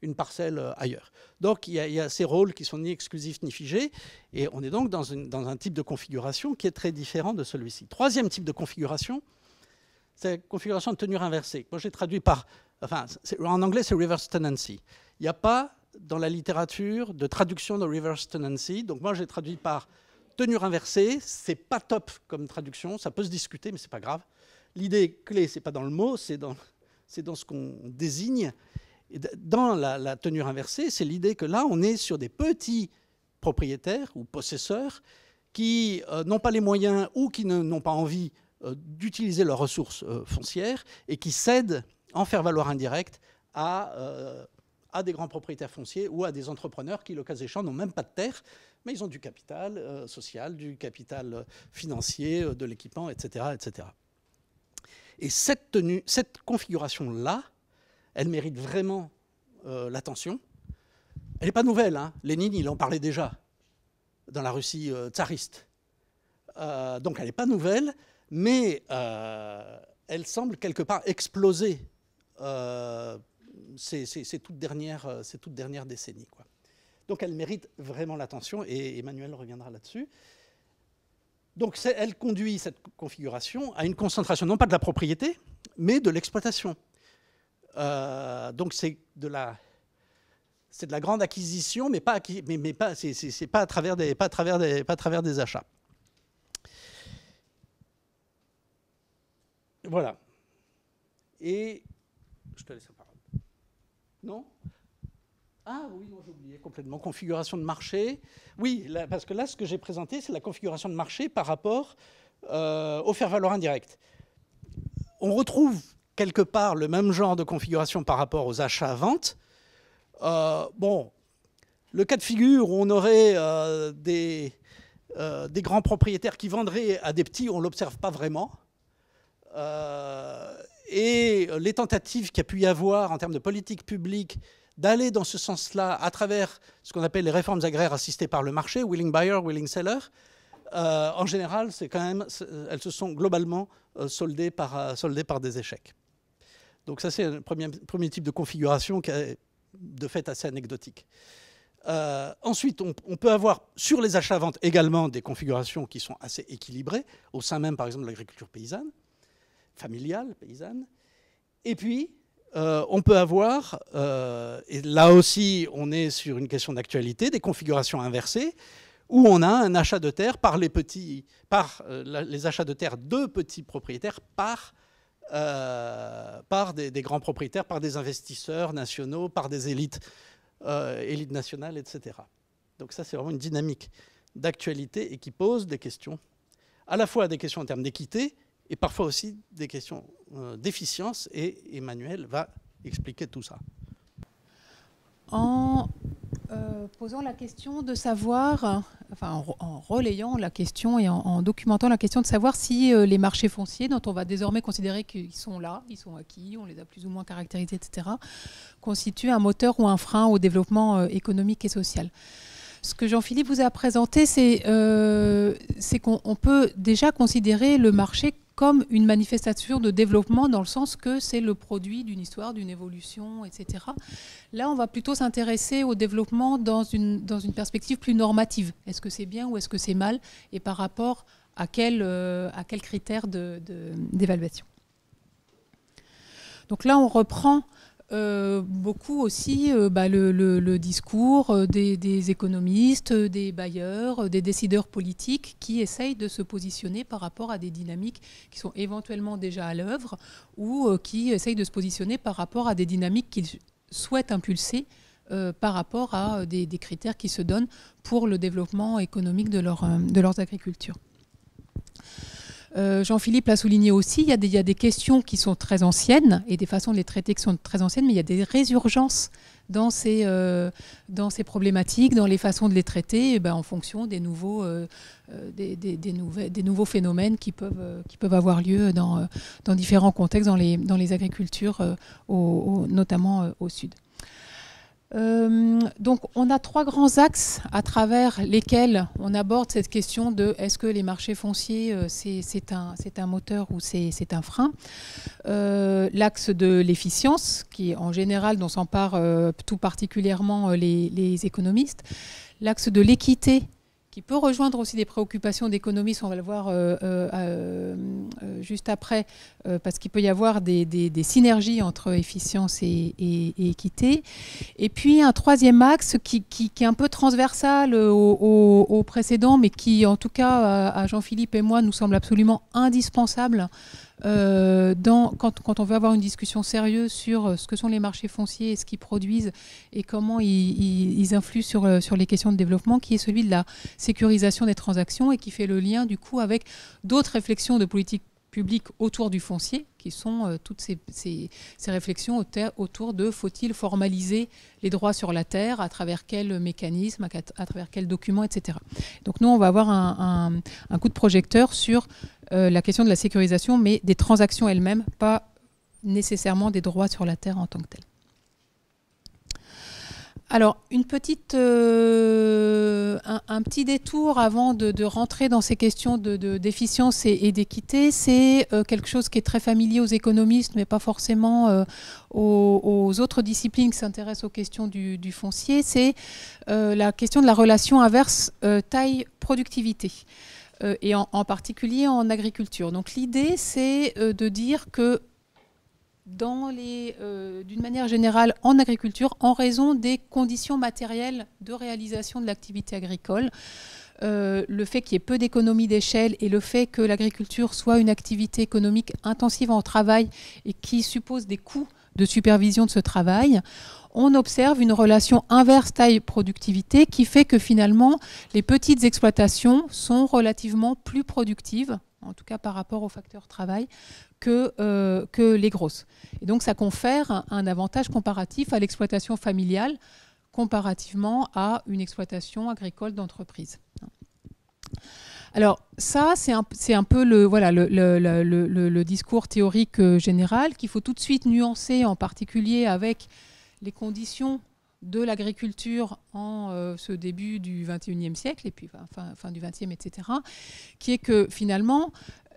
une parcelle ailleurs. Donc il y a ces rôles qui sont ni exclusifs ni figés, et on est donc dans un type de configuration qui est très différent de celui-ci. Troisième type de configuration, c'est la configuration de tenure inversée. Moi j'ai traduit par, en anglais c'est reverse tenancy. Il n'y a pas dans la littérature de traduction de reverse tenancy, donc moi j'ai traduit par tenure inversée. C'est pas top comme traduction, ça peut se discuter, mais c'est pas grave. L'idée clé, c'est pas dans le mot, c'est dans ce qu'on désigne. Et dans la tenure inversée, c'est l'idée que là, on est sur des petits propriétaires ou possesseurs qui n'ont pas les moyens ou qui n'ont pas envie d'utiliser leurs ressources foncières et qui cèdent en faire-valoir indirect à des grands propriétaires fonciers ou à des entrepreneurs qui, le cas échéant, n'ont même pas de terre, mais ils ont du capital social, du capital financier, de l'équipement, etc., etc. Et cette configuration-là, elle mérite vraiment l'attention. Elle n'est pas nouvelle, hein. Lénine, il en parlait déjà dans la Russie tsariste. Donc elle n'est pas nouvelle, mais elle semble quelque part exploser ces toutes dernières décennies, quoi. Donc elle mérite vraiment l'attention, et Emmanuel reviendra là-dessus. Donc elle conduit, cette configuration, à une concentration non pas de la propriété, mais de l'exploitation. Donc c'est de la grande acquisition, mais c'est pas à travers des achats. Voilà. Et je te laisse la parole. Non ? Ah oui, non, j'ai oublié complètement. Configuration de marché. Oui, parce que là, ce que j'ai présenté, c'est la configuration de marché par rapport au faire-valoir indirect. On retrouve quelque part le même genre de configuration par rapport aux achats-ventes. Bon, le cas de figure où on aurait des grands propriétaires qui vendraient à des petits, on ne l'observe pas vraiment. Et les tentatives qu'il y a pu y avoir en termes de politique publique d'aller dans ce sens-là à travers ce qu'on appelle les réformes agraires assistées par le marché, willing buyer, willing seller, en général, elles se sont globalement soldées par des échecs. Donc ça, c'est un premier type de configuration qui est de fait assez anecdotique. Ensuite, on peut avoir sur les achats-ventes également des configurations qui sont assez équilibrées, au sein même, par exemple, de l'agriculture paysanne, familiale, paysanne. Et puis, on peut avoir, et là aussi, on est sur une question d'actualité, des configurations inversées, où on a un achat de terre par les achats de terre de petits propriétaires par des grands propriétaires, par des investisseurs nationaux, par des élites nationales, etc. Donc ça, c'est vraiment une dynamique d'actualité et qui pose des questions, à la fois des questions en termes d'équité et parfois aussi des questions d'efficience, et Emmanuel va expliquer tout ça. En posant la question de savoir, enfin en relayant la question et en documentant la question de savoir si les marchés fonciers, dont on va désormais considérer qu'ils sont là, ils sont acquis, on les a plus ou moins caractérisés, etc., constituent un moteur ou un frein au développement économique et social. Ce que Jean-Philippe vous a présenté, c'est qu'on peut déjà considérer le marché comme une manifestation de développement, dans le sens que c'est le produit d'une histoire, d'une évolution, etc. Là, on va plutôt s'intéresser au développement dans une perspective plus normative. Est-ce que c'est bien ou est-ce que c'est mal? Et par rapport à quel critère d'évaluation? Donc là, on reprend beaucoup aussi le discours des économistes, des bailleurs, des décideurs politiques qui essayent de se positionner par rapport à des dynamiques qui sont éventuellement déjà à l'œuvre, ou qui essayent de se positionner par rapport à des dynamiques qu'ils souhaitent impulser par rapport à des critères qui se donnent pour le développement économique de leurs agricultures. Jean-Philippe l'a souligné aussi, il y a des questions qui sont très anciennes et des façons de les traiter qui sont très anciennes, mais il y a des résurgences dans ces problématiques, dans les façons de les traiter, en fonction des nouveaux phénomènes qui peuvent avoir lieu dans différents contextes, dans les agricultures, notamment au sud. Donc on a trois grands axes à travers lesquels on aborde cette question de est-ce que les marchés fonciers c'est un moteur ou c'est un frein. L'axe de l'efficience, qui en général dont s'emparent tout particulièrement les économistes. L'axe de l'équité, qui peut rejoindre aussi des préoccupations d'économistes, on va le voir juste après, parce qu'il peut y avoir des synergies entre efficience et équité. Et puis un troisième axe qui est un peu transversal au précédent, mais qui en tout cas à Jean-Philippe et moi nous semble absolument indispensable quand on veut avoir une discussion sérieuse sur ce que sont les marchés fonciers et ce qu'ils produisent et comment ils influent sur les questions de développement, qui est celui de la sécurisation des transactions et qui fait le lien du coup avec d'autres réflexions de politique publique autour du foncier, qui sont toutes ces réflexions autour de faut-il formaliser les droits sur la terre, à travers quel mécanisme, à travers quel document, etc. Donc nous, on va avoir un coup de projecteur sur la question de la sécurisation, mais des transactions elles-mêmes, pas nécessairement des droits sur la terre en tant que tels. Alors, un petit détour avant de rentrer dans ces questions d'efficience et d'équité, c'est quelque chose qui est très familier aux économistes, mais pas forcément aux autres disciplines qui s'intéressent aux questions du foncier, c'est la question de la relation inverse taille-productivité. Et en particulier en agriculture. Donc l'idée, c'est de dire que d'une manière générale, en agriculture, en raison des conditions matérielles de réalisation de l'activité agricole, le fait qu'il y ait peu d'économies d'échelle et le fait que l'agriculture soit une activité économique intensive en travail et qui suppose des coûts de supervision de ce travail, on observe une relation inverse taille-productivité qui fait que finalement, les petites exploitations sont relativement plus productives, en tout cas par rapport au facteur travail, que les grosses. Et donc ça confère un avantage comparatif à l'exploitation familiale comparativement à une exploitation agricole d'entreprise. Alors ça, c'est un peu le discours théorique général qu'il faut tout de suite nuancer, en particulier avec les conditions de l'agriculture en ce début du XXIe siècle, et puis fin du XXe, etc., qui est que finalement,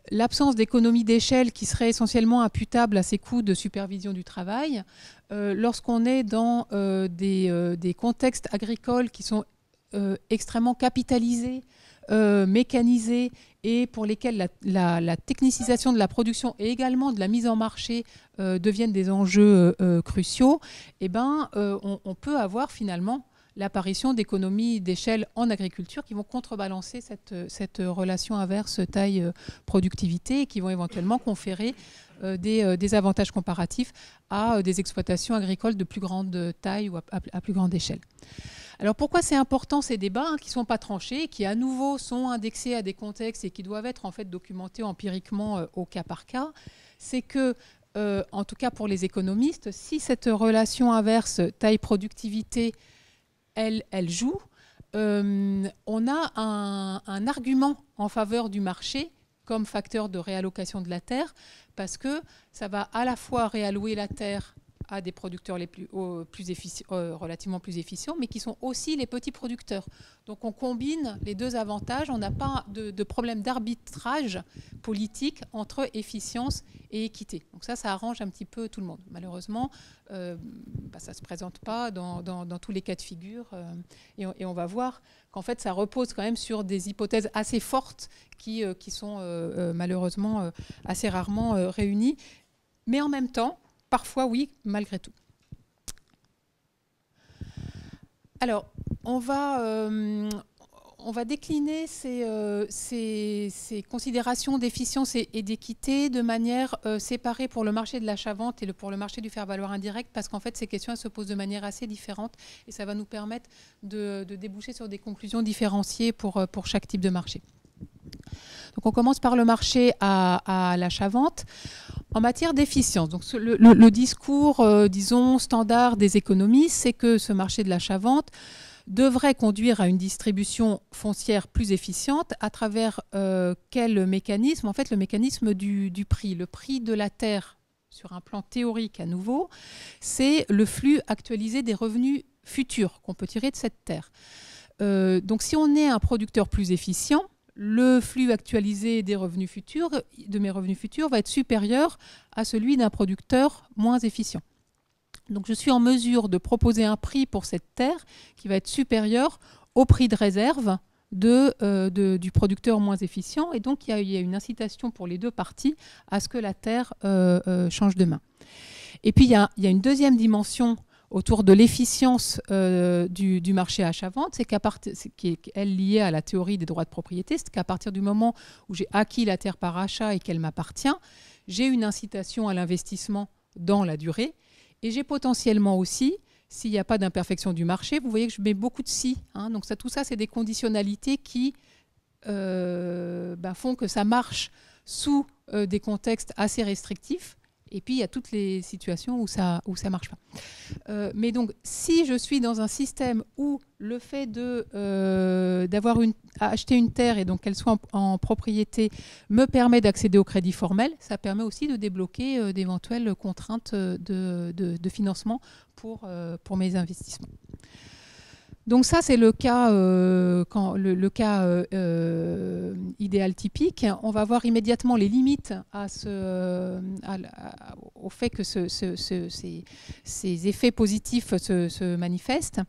l'absence d'économie d'échelle qui serait essentiellement imputable à ces coûts de supervision du travail, lorsqu'on est dans des contextes agricoles qui sont extrêmement capitalisés, mécanisés, et pour lesquels la technicisation de la production et également de la mise en marché deviennent des enjeux cruciaux, eh ben, on peut avoir finalement l'apparition d'économies d'échelle en agriculture qui vont contrebalancer cette relation inverse taille-productivité et qui vont éventuellement conférer des avantages comparatifs à des exploitations agricoles de plus grande taille ou à plus grande échelle. Alors pourquoi c'est important ces débats qui ne sont pas tranchés, qui à nouveau sont indexés à des contextes et qui doivent être en fait documentés empiriquement au cas par cas, c'est que, en tout cas pour les économistes, si cette relation inverse taille-productivité, elle joue, on a un argument en faveur du marché comme facteur de réallocation de la terre, parce que ça va à la fois réallouer la terre à des producteurs relativement plus efficients, mais qui sont aussi les petits producteurs. Donc on combine les deux avantages, on n'a pas de problème d'arbitrage politique entre efficience et équité. Donc ça arrange un petit peu tout le monde. Malheureusement, ça ne se présente pas dans tous les cas de figure, et on va voir qu'en fait ça repose quand même sur des hypothèses assez fortes qui sont malheureusement assez rarement réunies, mais en même temps, parfois, oui, malgré tout. Alors, on va décliner ces considérations d'efficience et d'équité de manière séparée pour le marché de l'achat-vente et pour le marché du faire-valoir indirect, parce qu'en fait, ces questions elles se posent de manière assez différente et ça va nous permettre de déboucher sur des conclusions différenciées pour chaque type de marché. Donc, on commence par le marché à l'achat-vente. En matière d'efficience, donc le discours, disons, standard des économistes, c'est que ce marché de l'achat-vente devrait conduire à une distribution foncière plus efficiente à travers quel mécanisme? En fait, le mécanisme du prix. Le prix de la terre, sur un plan théorique à nouveau, c'est le flux actualisé des revenus futurs qu'on peut tirer de cette terre. Donc si on est un producteur plus efficient, le flux actualisé de mes revenus futurs va être supérieur à celui d'un producteur moins efficient. Donc je suis en mesure de proposer un prix pour cette terre qui va être supérieur au prix de réserve du producteur moins efficient. Et donc il y a une incitation pour les deux parties à ce que la terre change de main. Et puis il y a une deuxième dimension autour de l'efficience du marché achat-vente, qui est elle liée à la théorie des droits de propriété, c'est qu'à partir du moment où j'ai acquis la terre par achat et qu'elle m'appartient, j'ai une incitation à l'investissement dans la durée, et j'ai potentiellement aussi, s'il n'y a pas d'imperfection du marché, vous voyez que je mets beaucoup de si, donc tout ça c'est des conditionnalités qui font que ça marche sous des contextes assez restrictifs. Et puis, il y a toutes les situations où ça marche pas. Mais donc, si je suis dans un système où le fait d'avoir acheté une terre et donc qu'elle soit en propriété me permet d'accéder au crédit formel, ça permet aussi de débloquer d'éventuelles contraintes de financement pour mes investissements. Donc ça, c'est le cas, idéal typique. On va voir immédiatement les limites au fait que ces effets positifs se manifestent.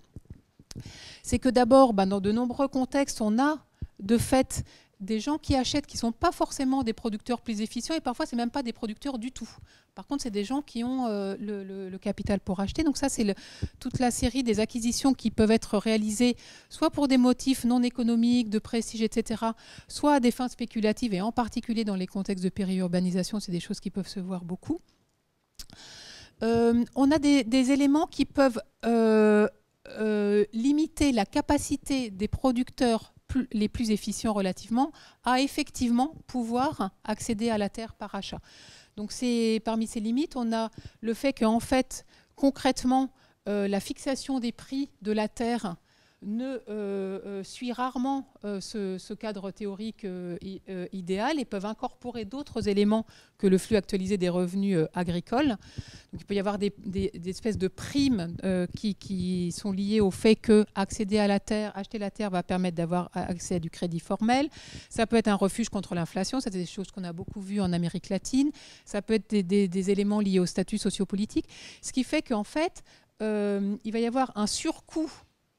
C'est que d'abord, dans de nombreux contextes, on a de fait des gens qui achètent qui ne sont pas forcément des producteurs plus efficients et parfois, ce n'est même pas des producteurs du tout. Par contre, c'est des gens qui ont le capital pour acheter. Donc ça, c'est toute la série des acquisitions qui peuvent être réalisées soit pour des motifs non économiques, de prestige, etc., soit à des fins spéculatives, et en particulier dans les contextes de périurbanisation, c'est des choses qui peuvent se voir beaucoup. On a des éléments qui peuvent limiter la capacité des producteurs les plus efficients relativement à effectivement pouvoir accéder à la terre par achat. Donc parmi ces limites, on a le fait qu'en fait, concrètement, la fixation des prix de la terre suit rarement ce cadre théorique idéal et peuvent incorporer d'autres éléments que le flux actualisé des revenus agricoles. Donc, il peut y avoir des espèces de primes qui sont liées au fait que accéder à la terre, acheter la terre va permettre d'avoir accès à du crédit formel. Ça peut être un refuge contre l'inflation, c'est des choses qu'on a beaucoup vues en Amérique latine. Ça peut être des éléments liés au statut sociopolitique. Ce qui fait qu'en fait, il va y avoir un surcoût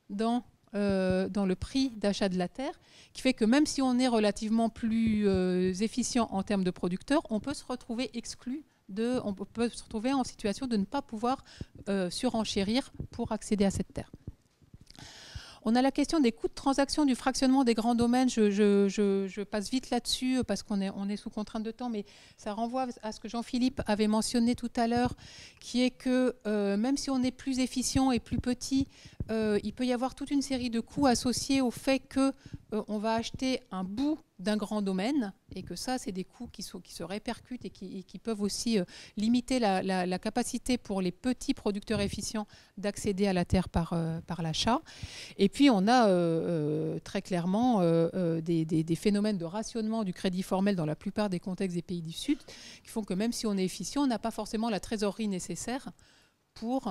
dans le prix d'achat de la terre, qui fait que même si on est relativement plus efficient en termes de producteurs, on peut se retrouver exclu, on peut se retrouver en situation de ne pas pouvoir surenchérir pour accéder à cette terre. On a la question des coûts de transaction, du fractionnement des grands domaines. Je passe vite là-dessus parce qu'on est sous contrainte de temps, mais ça renvoie à ce que Jean-Philippe avait mentionné tout à l'heure, qui est que même si on est plus efficient et plus petit, il peut y avoir toute une série de coûts associés au fait qu'on va acheter un bout d'un grand domaine et que ça, c'est des coûts qui se répercutent et qui peuvent aussi limiter la capacité pour les petits producteurs efficients d'accéder à la terre par l'achat. Et puis, on a très clairement des phénomènes de rationnement du crédit formel dans la plupart des contextes des pays du Sud qui font que même si on est efficient, on n'a pas forcément la trésorerie nécessaire pour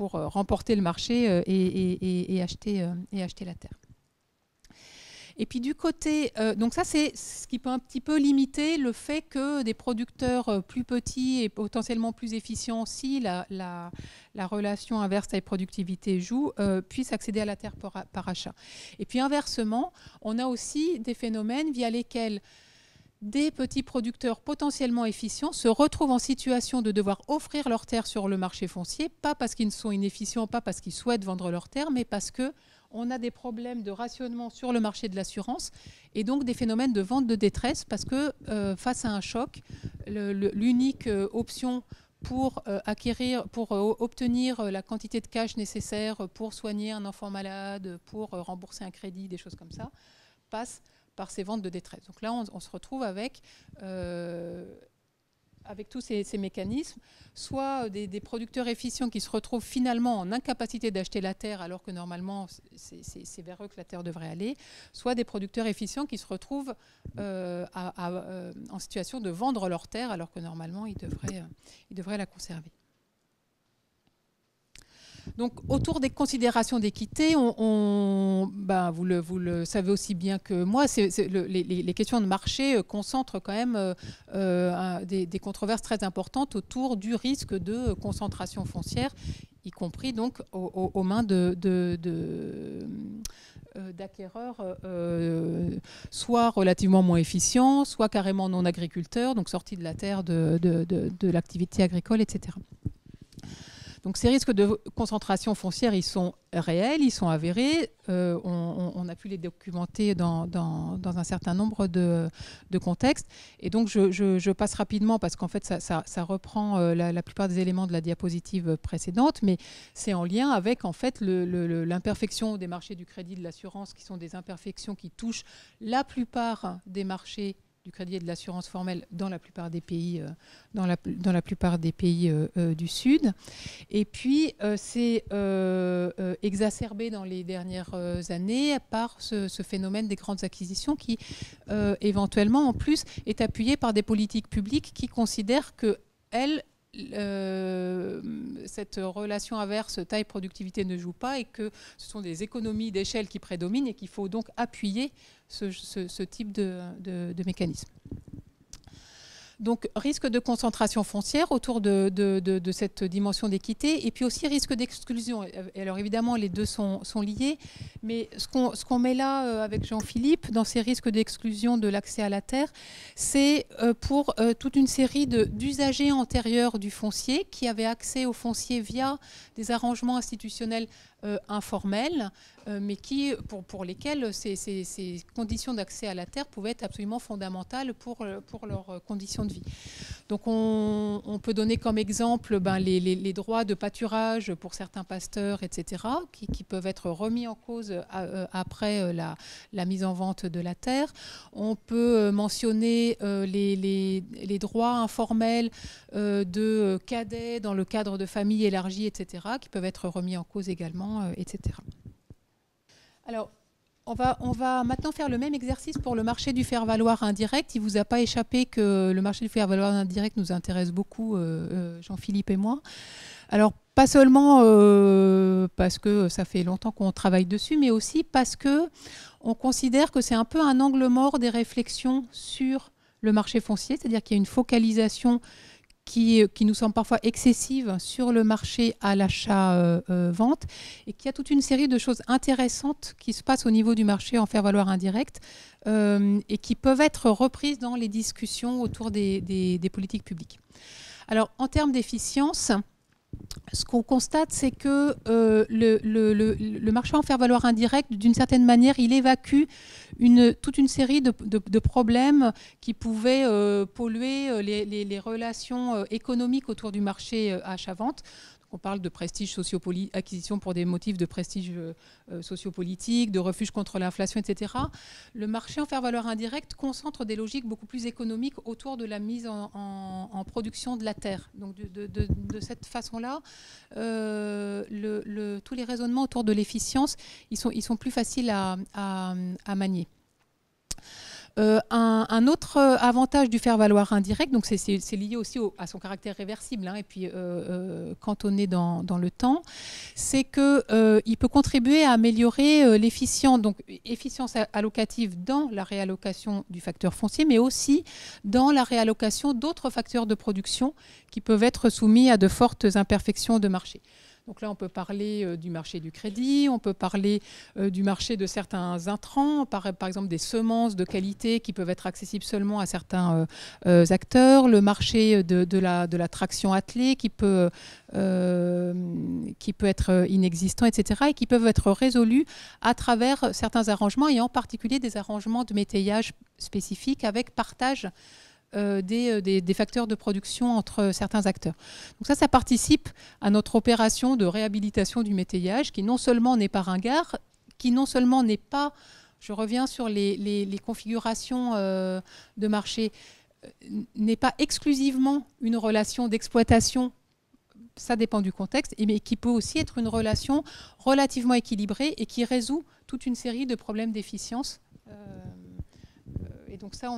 remporter le marché et acheter la terre. Et puis du côté, donc ça c'est ce qui peut un petit peu limiter le fait que des producteurs plus petits et potentiellement plus efficients, si la relation inverse taille-productivité joue, puissent accéder à la terre par achat. Et puis inversement, on a aussi des phénomènes via lesquels des petits producteurs potentiellement efficients se retrouvent en situation de devoir offrir leurs terres sur le marché foncier, pas parce qu'ils sont inefficients, pas parce qu'ils souhaitent vendre leurs terres, mais parce qu'on a des problèmes de rationnement sur le marché de l'assurance et donc des phénomènes de vente de détresse parce que face à un choc, l'unique option pour obtenir la quantité de cash nécessaire pour soigner un enfant malade, pour rembourser un crédit, des choses comme ça, passe par ces ventes de détresse. Donc là, on se retrouve avec tous ces mécanismes, soit des producteurs efficients qui se retrouvent finalement en incapacité d'acheter la terre alors que normalement c'est vers eux que la terre devrait aller, soit des producteurs efficients qui se retrouvent en situation de vendre leur terre alors que normalement ils devraient la conserver. Donc, autour des considérations d'équité, vous le savez aussi bien que moi, les questions de marché concentrent quand même des controverses très importantes autour du risque de concentration foncière, y compris donc aux mains d'acquéreurs soit relativement moins efficients, soit carrément non agriculteurs, donc sortis de la terre, de l'activité agricole, etc. Donc ces risques de concentration foncière, ils sont réels, ils sont avérés. On a pu les documenter dans un certain nombre de contextes. Et donc je passe rapidement parce qu'en fait ça reprend la plupart des éléments de la diapositive précédente, mais c'est en lien avec en fait l'imperfection des marchés du crédit, de l'assurance, qui sont des imperfections qui touchent la plupart des marchés du crédit et de l'assurance formelle dans la plupart des pays, du Sud. Et puis, c'est exacerbé dans les dernières années par ce phénomène des grandes acquisitions qui, éventuellement, en plus, est appuyé par des politiques publiques qui considèrent que cette relation inverse taille-productivité ne joue pas et que ce sont des économies d'échelle qui prédominent et qu'il faut donc appuyer ce type de mécanisme. Donc, risque de concentration foncière autour de cette dimension d'équité et puis aussi risque d'exclusion. Et alors, évidemment, les deux sont liés, mais ce qu'on met là avec Jean-Philippe dans ces risques d'exclusion de l'accès à la terre, c'est pour toute une série d'usagers antérieurs du foncier qui avaient accès au foncier via des arrangements institutionnels informels, mais pour lesquels ces conditions d'accès à la terre pouvaient être absolument fondamentales pour leurs conditions de vie. Donc on peut donner comme exemple les droits de pâturage pour certains pasteurs, etc., qui peuvent être remis en cause après la mise en vente de la terre. On peut mentionner les droits informels de cadets dans le cadre de familles élargies, etc., qui peuvent être remis en cause également, etc. Alors, on va maintenant faire le même exercice pour le marché du faire-valoir indirect. Il ne vous a pas échappé que le marché du faire-valoir indirect nous intéresse beaucoup, Jean-Philippe et moi. Alors, pas seulement parce que ça fait longtemps qu'on travaille dessus, mais aussi parce qu'on considère que c'est un peu un angle mort des réflexions sur le marché foncier, c'est-à-dire qu'il y a une focalisation qui nous semble parfois excessive sur le marché à l'achat-vente et qu'il y a toute une série de choses intéressantes qui se passent au niveau du marché en faire-valoir indirect et qui peuvent être reprises dans les discussions autour des politiques publiques. Alors, en termes d'efficience, ce qu'on constate, c'est que le marché en faire-valoir indirect, d'une certaine manière, il évacue toute une série de problèmes qui pouvaient polluer les relations économiques autour du marché achat-vente. On parle de prestige sociopolitique, acquisition pour des motifs de prestige sociopolitique, de refuge contre l'inflation, etc. Le marché en faire-valoir indirect concentre des logiques beaucoup plus économiques autour de la mise en production de la terre. Donc de cette façon-là, tous les raisonnements autour de l'efficience, ils sont plus faciles à manier. Un autre avantage du faire-valoir indirect, donc c'est lié aussi à son caractère réversible et puis cantonné dans le temps, c'est qu'il peut contribuer à améliorer l'efficience, donc efficience allocative dans la réallocation du facteur foncier, mais aussi dans la réallocation d'autres facteurs de production qui peuvent être soumis à de fortes imperfections de marché. Donc là, on peut parler du marché du crédit, on peut parler du marché de certains intrants, par exemple des semences de qualité qui peuvent être accessibles seulement à certains acteurs, le marché de la traction attelée qui peut être inexistant, etc., et qui peuvent être résolus à travers certains arrangements, et en particulier des arrangements de métayage spécifiques avec partage des facteurs de production entre certains acteurs. Donc ça participe à notre opération de réhabilitation du métayage qui non seulement n'est pas ringard, qui non seulement n'est pas, je reviens sur les configurations de marché, n'est pas exclusivement une relation d'exploitation, ça dépend du contexte, mais qui peut aussi être une relation relativement équilibrée et qui résout toute une série de problèmes d'efficience. Et donc ça,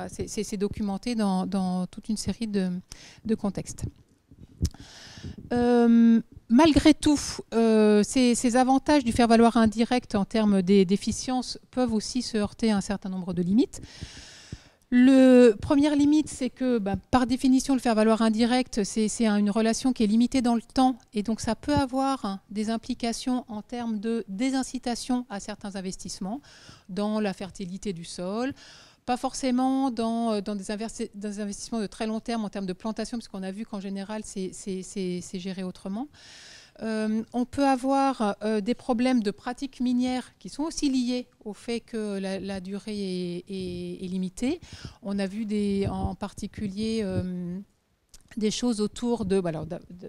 c'est documenté dans toute une série de contextes. Malgré tout, ces avantages du faire-valoir indirect en termes d'efficience peuvent aussi se heurter à un certain nombre de limites. Première limite, c'est que par définition, le faire-valoir indirect, c'est une relation qui est limitée dans le temps, et donc ça peut avoir des implications en termes de désincitation à certains investissements dans la fertilité du sol, pas forcément dans des investissements de très long terme en termes de plantation, parce qu'on a vu qu'en général, c'est géré autrement. On peut avoir des problèmes de pratiques minières qui sont aussi liés au fait que la durée est limitée. On a vu en particulier des choses autour de,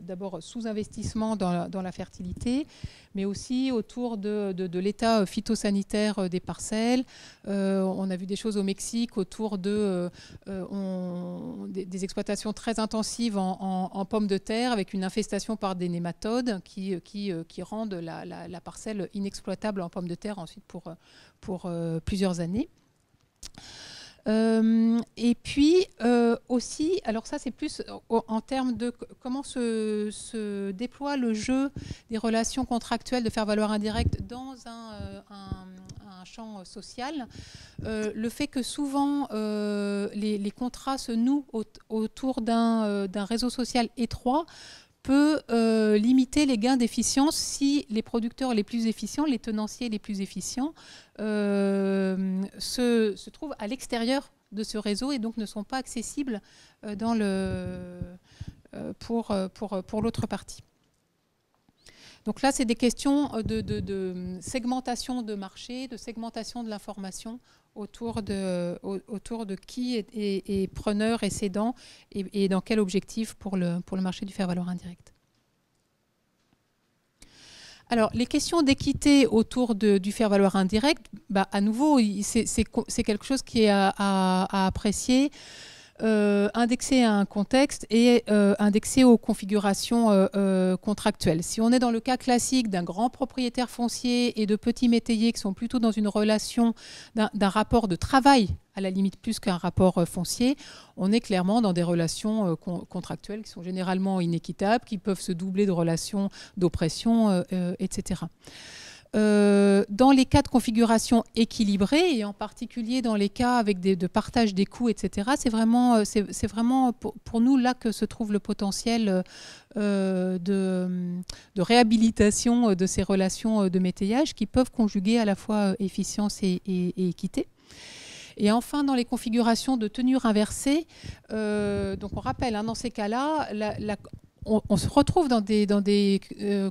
d'abord sous-investissement dans la fertilité, mais aussi autour de l'état phytosanitaire des parcelles. On a vu des choses au Mexique autour des exploitations très intensives en pommes de terre avec une infestation par des nématodes qui rendent la parcelle inexploitable en pommes de terre ensuite pour plusieurs années. Et puis aussi, alors ça c'est plus en termes de comment se déploie le jeu des relations contractuelles de faire-valoir indirect dans un champ social, le fait que souvent les contrats se nouent autour d'un réseau social étroit peut limiter les gains d'efficience si les producteurs les plus efficients, les tenanciers les plus efficients se trouvent à l'extérieur de ce réseau et donc ne sont pas accessibles pour l'autre partie. Donc là, c'est des questions de segmentation de marché, de segmentation de l'information autour de qui est preneur et cédant et dans quel objectif pour le marché du faire-valoir indirect. Alors, les questions d'équité autour du faire-valoir indirect, à nouveau, c'est quelque chose qui est à apprécier, indexé à un contexte et indexé aux configurations contractuelles. Si on est dans le cas classique d'un grand propriétaire foncier et de petits métayers qui sont plutôt dans une relation d'un rapport de travail, à la limite plus qu'un rapport foncier, on est clairement dans des relations contractuelles qui sont généralement inéquitables, qui peuvent se doubler de relations d'oppression, etc. Dans les cas de configuration équilibrée, et en particulier dans les cas avec de partage des coûts, etc., c'est vraiment pour nous là que se trouve le potentiel de réhabilitation de ces relations de métayage qui peuvent conjuguer à la fois efficience et équité. Et enfin, dans les configurations de tenure inversée, donc on rappelle, dans ces cas-là, on se retrouve dans des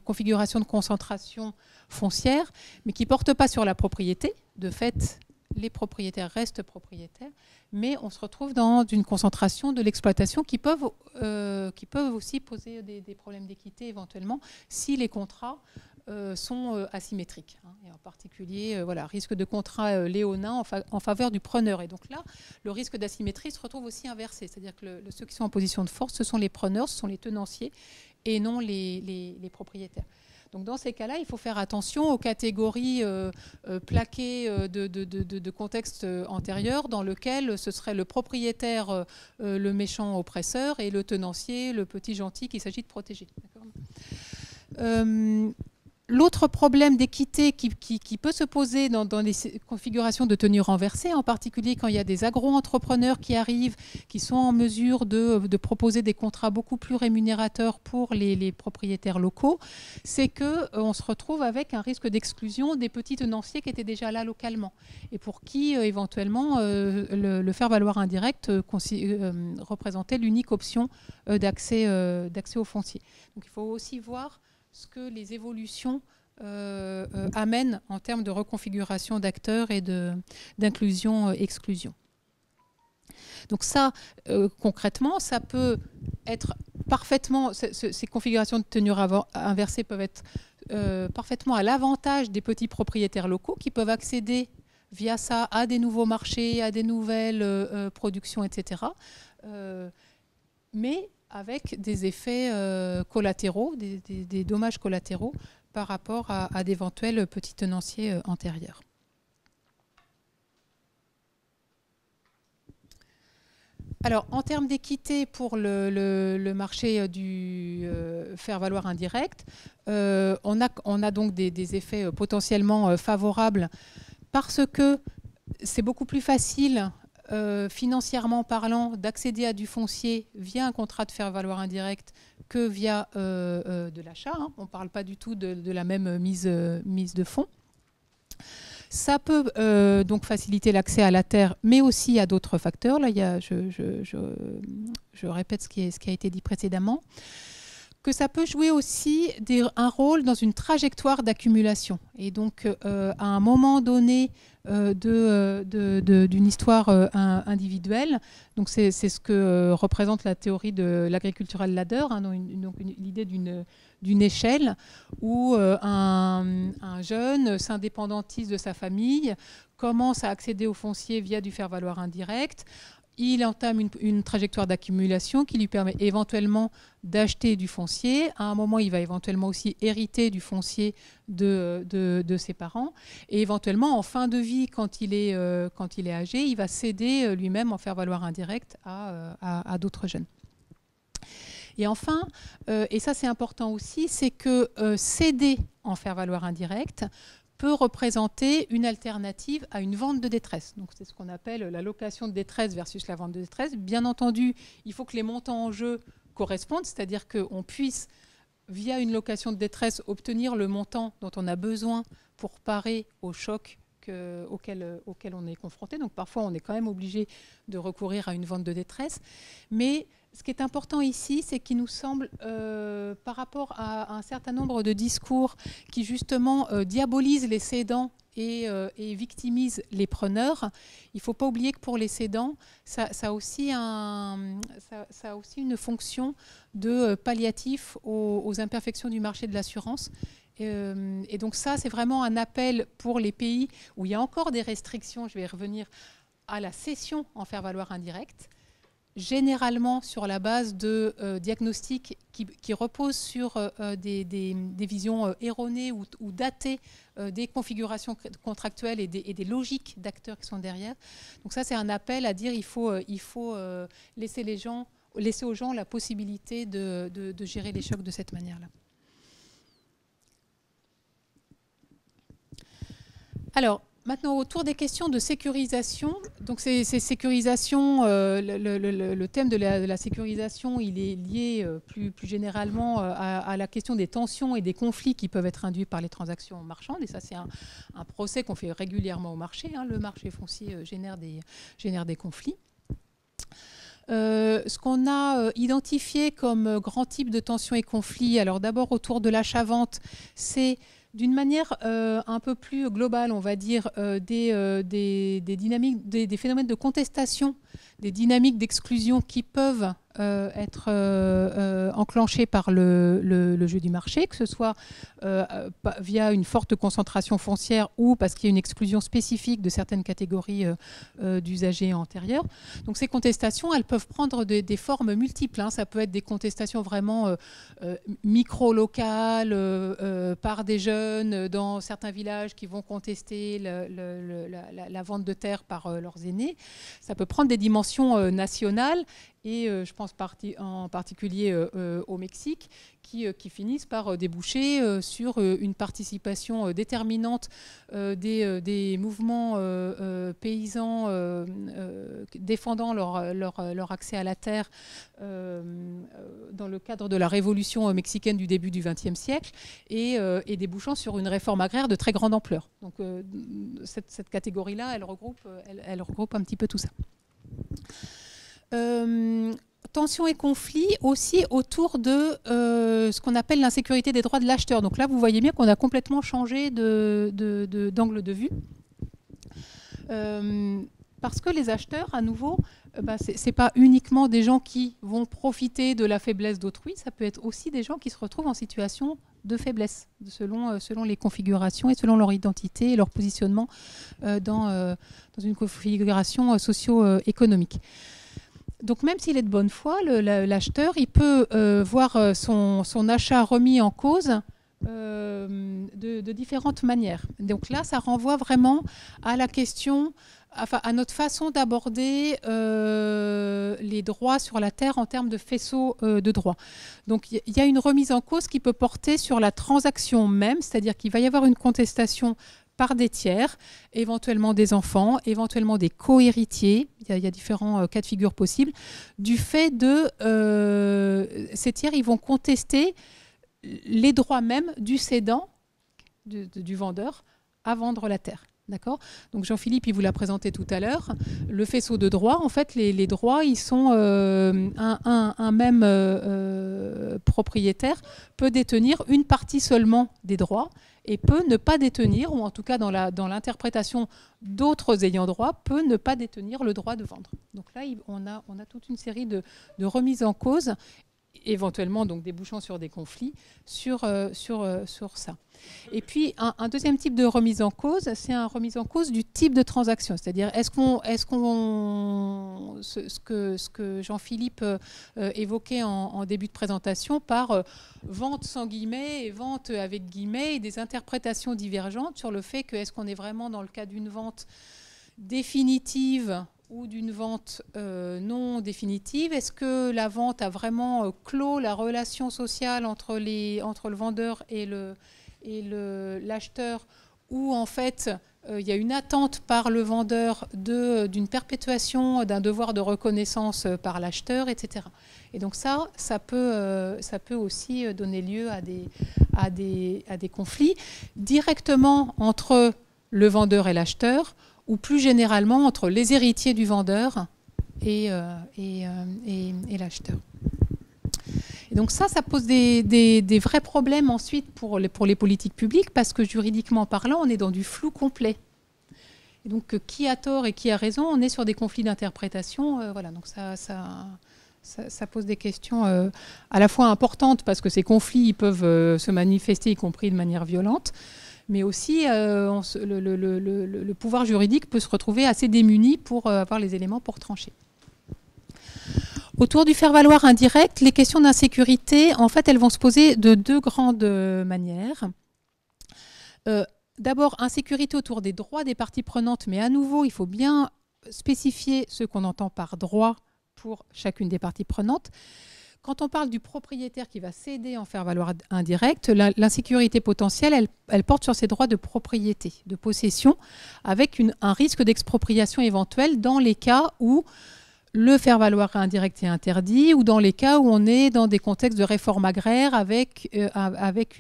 configurations de concentration foncière, mais qui ne portent pas sur la propriété. De fait, les propriétaires restent propriétaires, mais on se retrouve dans une concentration de l'exploitation qui peuvent aussi poser des problèmes d'équité éventuellement si les contrats sont asymétriques. Et en particulier, risque de contrat léonin en faveur du preneur. Et donc là, le risque d'asymétrie se retrouve aussi inversé. C'est-à-dire que ceux qui sont en position de force, ce sont les preneurs, ce sont les tenanciers et non les propriétaires. Donc dans ces cas-là, il faut faire attention aux catégories plaquées de contexte antérieur dans lequel ce serait le propriétaire, le méchant oppresseur, et le tenancier, le petit gentil qu'il s'agit de protéger. L'autre problème d'équité qui peut se poser dans les configurations de tenue renversée, en particulier quand il y a des agro-entrepreneurs qui arrivent, qui sont en mesure de proposer des contrats beaucoup plus rémunérateurs pour les propriétaires locaux, c'est qu'on se retrouve avec un risque d'exclusion des petits tenanciers qui étaient déjà là localement et pour qui, éventuellement, le faire-valoir indirect représentait l'unique option d'accès au foncier. Donc il faut aussi voir ce que les évolutions amènent en termes de reconfiguration d'acteurs et d'inclusion-exclusion. Donc ça, concrètement, ça peut être parfaitement, ces configurations de tenure inversée peuvent être parfaitement à l'avantage des petits propriétaires locaux qui peuvent accéder via ça à des nouveaux marchés, à des nouvelles productions, etc. Mais avec des effets collatéraux, des dommages collatéraux par rapport à d'éventuels petits tenanciers antérieurs. Alors, en termes d'équité pour le marché du faire-valoir indirect, on a donc des effets potentiellement favorables parce que c'est beaucoup plus facile financièrement parlant, d'accéder à du foncier via un contrat de faire-valoir indirect que via de l'achat. On ne parle pas du tout de la même mise de fonds. Ça peut donc faciliter l'accès à la terre, mais aussi à d'autres facteurs. Là, je répète ce qui a été dit précédemment. Que ça peut jouer aussi un rôle dans une trajectoire d'accumulation. Et donc, à un moment donné d'une histoire individuelle, donc c'est ce que représente la théorie de l'agricultural ladder, donc l'idée d'une échelle où un jeune s'indépendantise de sa famille, commence à accéder au foncier via du faire-valoir indirect. Il entame une trajectoire d'accumulation qui lui permet éventuellement d'acheter du foncier. À un moment, il va éventuellement aussi hériter du foncier de ses parents. Et éventuellement, en fin de vie, quand il est âgé, il va céder lui-même en faire-valoir indirect à d'autres jeunes. Et enfin, et ça c'est important aussi, c'est que céder en faire-valoir indirect peut représenter une alternative à une vente de détresse. Donc c'est ce qu'on appelle la location de détresse versus la vente de détresse. Bien entendu, il faut que les montants en jeu correspondent, c'est-à-dire qu'on puisse, via une location de détresse, obtenir le montant dont on a besoin pour parer au choc auxquelles on est confronté. Donc parfois, on est quand même obligé de recourir à une vente de détresse. Mais ce qui est important ici, c'est qu'il nous semble, par rapport à un certain nombre de discours qui justement diabolisent les cédants et victimisent les preneurs, il ne faut pas oublier que pour les cédants, ça a aussi une fonction de palliatif aux imperfections du marché de l'assurance. Et donc ça, c'est vraiment un appel pour les pays où il y a encore des restrictions, je vais y revenir, à la cession en faire-valoir indirecte, généralement sur la base de diagnostics qui reposent sur des visions erronées ou datées des configurations contractuelles et des logiques d'acteurs qui sont derrière. Donc ça, c'est un appel à dire il faut laisser aux gens la possibilité de gérer les chocs de cette manière-là. Alors, maintenant, autour des questions de sécurisation, donc ces sécurisations, le thème de la sécurisation, il est lié plus généralement à la question des tensions et des conflits qui peuvent être induits par les transactions marchandes. Et ça, c'est un procès qu'on fait régulièrement au marché. Hein. Le marché foncier génère des conflits. Ce qu'on a identifié comme grand type de tensions et conflits, alors d'abord autour de l'achat-vente, c'est d'une manière un peu plus globale, on va dire, des dynamiques, des phénomènes de contestation, des dynamiques d'exclusion qui peuvent être enclenchées par le jeu du marché, que ce soit via une forte concentration foncière ou parce qu'il y a une exclusion spécifique de certaines catégories d'usagers antérieurs. Donc ces contestations, elles peuvent prendre des formes multiples. Hein. Ça peut être des contestations vraiment micro-locales par des jeunes dans certains villages qui vont contester la vente de terre par leurs aînés. Ça peut prendre des dimensions nationales et je pense en particulier au Mexique, qui finissent par déboucher sur une participation déterminante des mouvements paysans défendant leur accès à la terre dans le cadre de la révolution mexicaine du début du XXe siècle et débouchant sur une réforme agraire de très grande ampleur. Donc cette catégorie-là, elle regroupe un petit peu tout ça. Tensions et conflits aussi autour de ce qu'on appelle l'insécurité des droits de l'acheteur. Donc là, vous voyez bien qu'on a complètement changé d'angle de vue. Parce que les acheteurs, à nouveau, ce n'est pas uniquement des gens qui vont profiter de la faiblesse d'autrui, ça peut être aussi des gens qui se retrouvent en situation de faiblesse, selon les configurations et selon leur identité et leur positionnement dans une configuration socio-économique. Donc même s'il est de bonne foi, l'acheteur, il peut voir son achat remis en cause de différentes manières. Donc là, ça renvoie vraiment à la question, à notre façon d'aborder les droits sur la terre en termes de faisceau de droits. Donc il y a une remise en cause qui peut porter sur la transaction même, c'est-à-dire qu'il va y avoir une contestation par des tiers, éventuellement des enfants, éventuellement des co-héritiers, il y a différents cas de figure possibles, du fait de ces tiers, ils vont contester les droits même du cédant, du vendeur, à vendre la terre. D'accord ? Donc Jean-Philippe, il vous l'a présenté tout à l'heure. Le faisceau de droits, en fait, les droits, ils sont un même propriétaire peut détenir une partie seulement des droits et peut ne pas détenir, ou en tout cas dans l'interprétation d'autres ayants droit, peut ne pas détenir le droit de vendre. Donc là, on a toute une série de remises en cause, éventuellement donc débouchant sur des conflits, sur ça. Et puis un deuxième type de remise en cause, c'est une remise en cause du type de transaction, c'est-à-dire ce que Jean-Philippe évoquait en début de présentation par vente sans guillemets et vente avec guillemets et des interprétations divergentes sur le fait que est-ce qu'on est vraiment dans le cas d'une vente définitive ou d'une vente non définitive. Est-ce que la vente a vraiment clos la relation sociale entre le vendeur et l'acheteur, ou en fait il y a une attente par le vendeur d'une perpétuation d'un devoir de reconnaissance par l'acheteur, etc. Et donc ça peut aussi donner lieu à des conflits directement entre le vendeur et l'acheteur, ou plus généralement entre les héritiers du vendeur et l'acheteur. Et donc ça pose des vrais problèmes ensuite pour les politiques publiques, parce que juridiquement parlant, on est dans du flou complet. Et donc qui a tort et qui a raison, on est sur des conflits d'interprétation. Voilà, donc ça pose des questions à la fois importantes, parce que ces conflits ils peuvent se manifester, y compris de manière violente, mais aussi le pouvoir juridique peut se retrouver assez démuni pour avoir les éléments pour trancher. Autour du faire-valoir indirect, les questions d'insécurité, en fait, elles vont se poser de deux grandes manières. D'abord, insécurité autour des droits des parties prenantes, mais à nouveau, il faut bien spécifier ce qu'on entend par droit pour chacune des parties prenantes. Quand on parle du propriétaire qui va céder en faire-valoir indirect, l'insécurité potentielle, elle porte sur ses droits de propriété, de possession, avec un risque d'expropriation éventuelle dans les cas où le faire-valoir indirect est interdit, ou dans les cas où on est dans des contextes de réforme agraire avec avec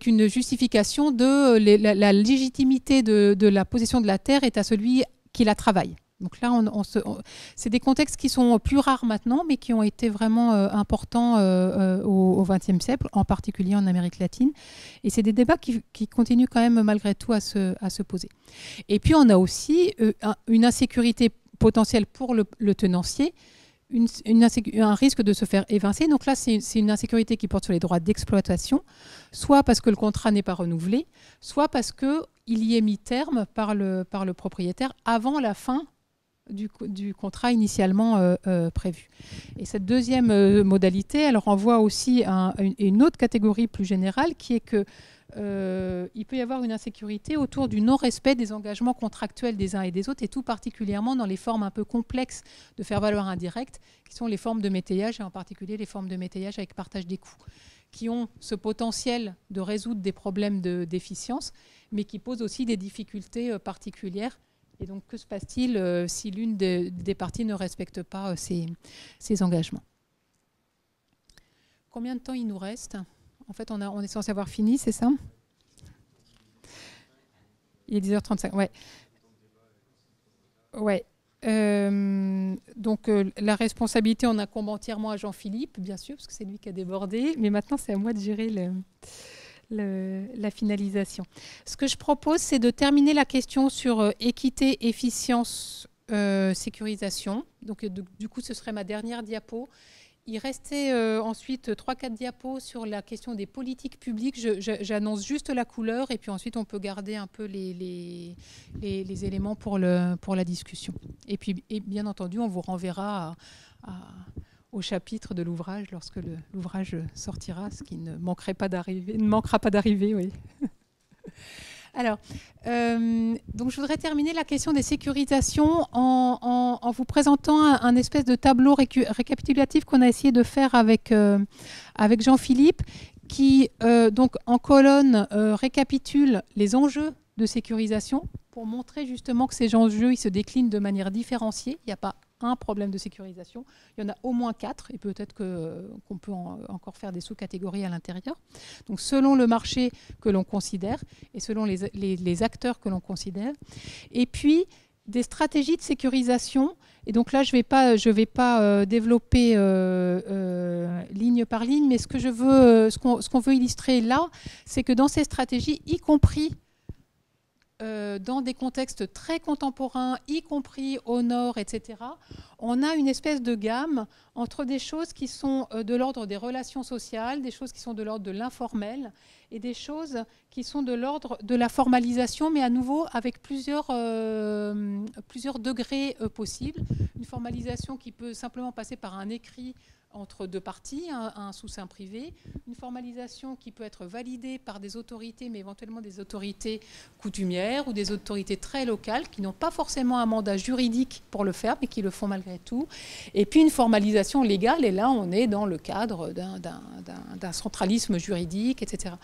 une justification de la légitimité de la possession de la terre est à celui qui la travaille. Donc là, c'est des contextes qui sont plus rares maintenant, mais qui ont été vraiment importants au XXe siècle, en particulier en Amérique latine. Et c'est des débats qui continuent quand même malgré tout à se poser. Et puis on a aussi une insécurité potentielle pour le tenancier, un risque de se faire évincer. Donc là, c'est une insécurité qui porte sur les droits d'exploitation, soit parce que le contrat n'est pas renouvelé, soit parce qu'il y est mis terme par le propriétaire avant la fin du contrat initialement prévu. Et cette deuxième modalité, elle renvoie aussi à une autre catégorie plus générale, qui est que il peut y avoir une insécurité autour du non-respect des engagements contractuels des uns et des autres, et tout particulièrement dans les formes un peu complexes de faire-valoir indirect, qui sont les formes de métayage, et en particulier les formes de métayage avec partage des coûts, qui ont ce potentiel de résoudre des problèmes d'efficience, mais qui posent aussi des difficultés particulières. Et donc, que se passe-t-il si l'une des parties ne respecte pas ses engagements? Combien de temps il nous reste? En fait, on est censé avoir fini, c'est ça? Il est 10h35, ouais. Ouais. Donc, la responsabilité, on incombe entièrement à Jean-Philippe, bien sûr, parce que c'est lui qui a débordé. Mais maintenant, c'est à moi de gérer la finalisation. Ce que je propose, c'est de terminer la question sur équité, efficience, sécurisation. Donc, du coup, ce serait ma dernière diapo. Il restait ensuite 3-4 diapos sur la question des politiques publiques. J'annonce juste la couleur, et puis ensuite, on peut garder un peu les éléments pour la discussion. Et puis, bien entendu, on vous renverra au chapitre de l'ouvrage lorsque l'ouvrage sortira, ce qui ne manquera pas d'arriver, oui. Alors, donc je voudrais terminer la question des sécurisations en vous présentant un espèce de tableau récapitulatif qu'on a essayé de faire avec Jean-Philippe, qui, donc en colonne, récapitule les enjeux de sécurisation pour montrer justement que ces enjeux ils se déclinent de manière différenciée. Il n'y a pas un problème de sécurisation, il y en a au moins 4, et peut-être qu'on peut encore faire des sous-catégories à l'intérieur. Donc selon le marché que l'on considère et selon les acteurs que l'on considère. Et puis des stratégies de sécurisation. Et donc là, je vais pas développer ligne par ligne, mais ce qu'on veut illustrer là, c'est que dans ces stratégies, y compris dans des contextes très contemporains, y compris au nord, etc., on a une espèce de gamme entre des choses qui sont de l'ordre des relations sociales, des choses qui sont de l'ordre de l'informel, et des choses qui sont de l'ordre de la formalisation, mais à nouveau avec plusieurs degrés possibles. Une formalisation qui peut simplement passer par un écrit entre deux parties, un sous-seing privé, une formalisation qui peut être validée par des autorités, mais éventuellement des autorités coutumières ou des autorités très locales qui n'ont pas forcément un mandat juridique pour le faire, mais qui le font malgré tout. Et puis une formalisation légale, et là on est dans le cadre d'un centralisme juridique, etc.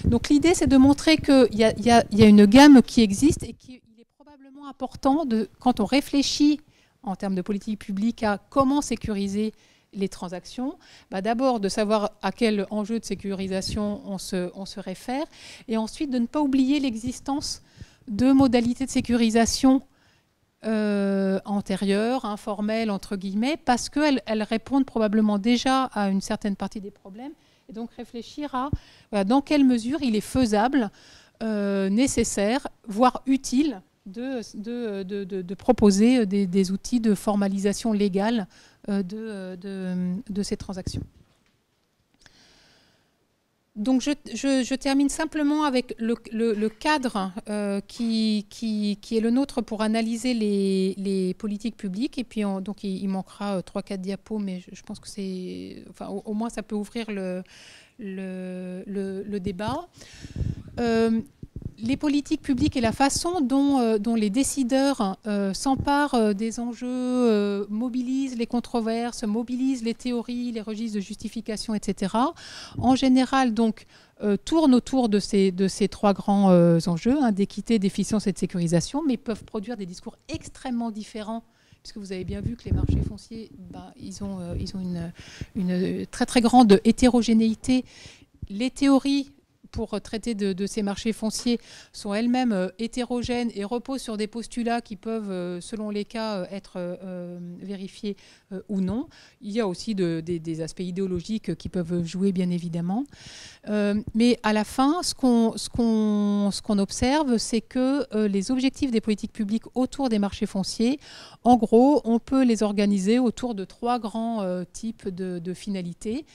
Donc l'idée c'est de montrer qu'il y a une gamme qui existe et qu'il est probablement important, quand on réfléchit en termes de politique publique à comment sécuriser les transactions, d'abord de savoir à quel enjeu de sécurisation on se réfère, et ensuite de ne pas oublier l'existence de modalités de sécurisation antérieures, informelles, entre guillemets, parce qu'elles répondent probablement déjà à une certaine partie des problèmes, et donc réfléchir à dans quelle mesure il est faisable, nécessaire, voire utile, de proposer des outils de formalisation légale de ces transactions. Donc je termine simplement avec le cadre qui est le nôtre pour analyser les politiques publiques. Et puis donc il manquera 3-4 diapos, mais je pense que c'est, enfin, au moins ça peut ouvrir le débat. Les politiques publiques et la façon dont les décideurs s'emparent des enjeux, mobilisent les controverses, mobilisent les théories, les registres de justification, etc. En général, donc, tournent autour de ces 3 grands enjeux, d'équité, d'efficience et de sécurisation, mais peuvent produire des discours extrêmement différents, puisque vous avez bien vu que les marchés fonciers, ils ont une très très grande hétérogénéité. Les théories pour traiter de ces marchés fonciers sont elles-mêmes hétérogènes et reposent sur des postulats qui peuvent, selon les cas, être vérifiés ou non. Il y a aussi des aspects idéologiques qui peuvent jouer, bien évidemment. Mais à la fin, ce qu'on observe, c'est que les objectifs des politiques publiques autour des marchés fonciers, en gros, on peut les organiser autour de 3 grands types de finalités.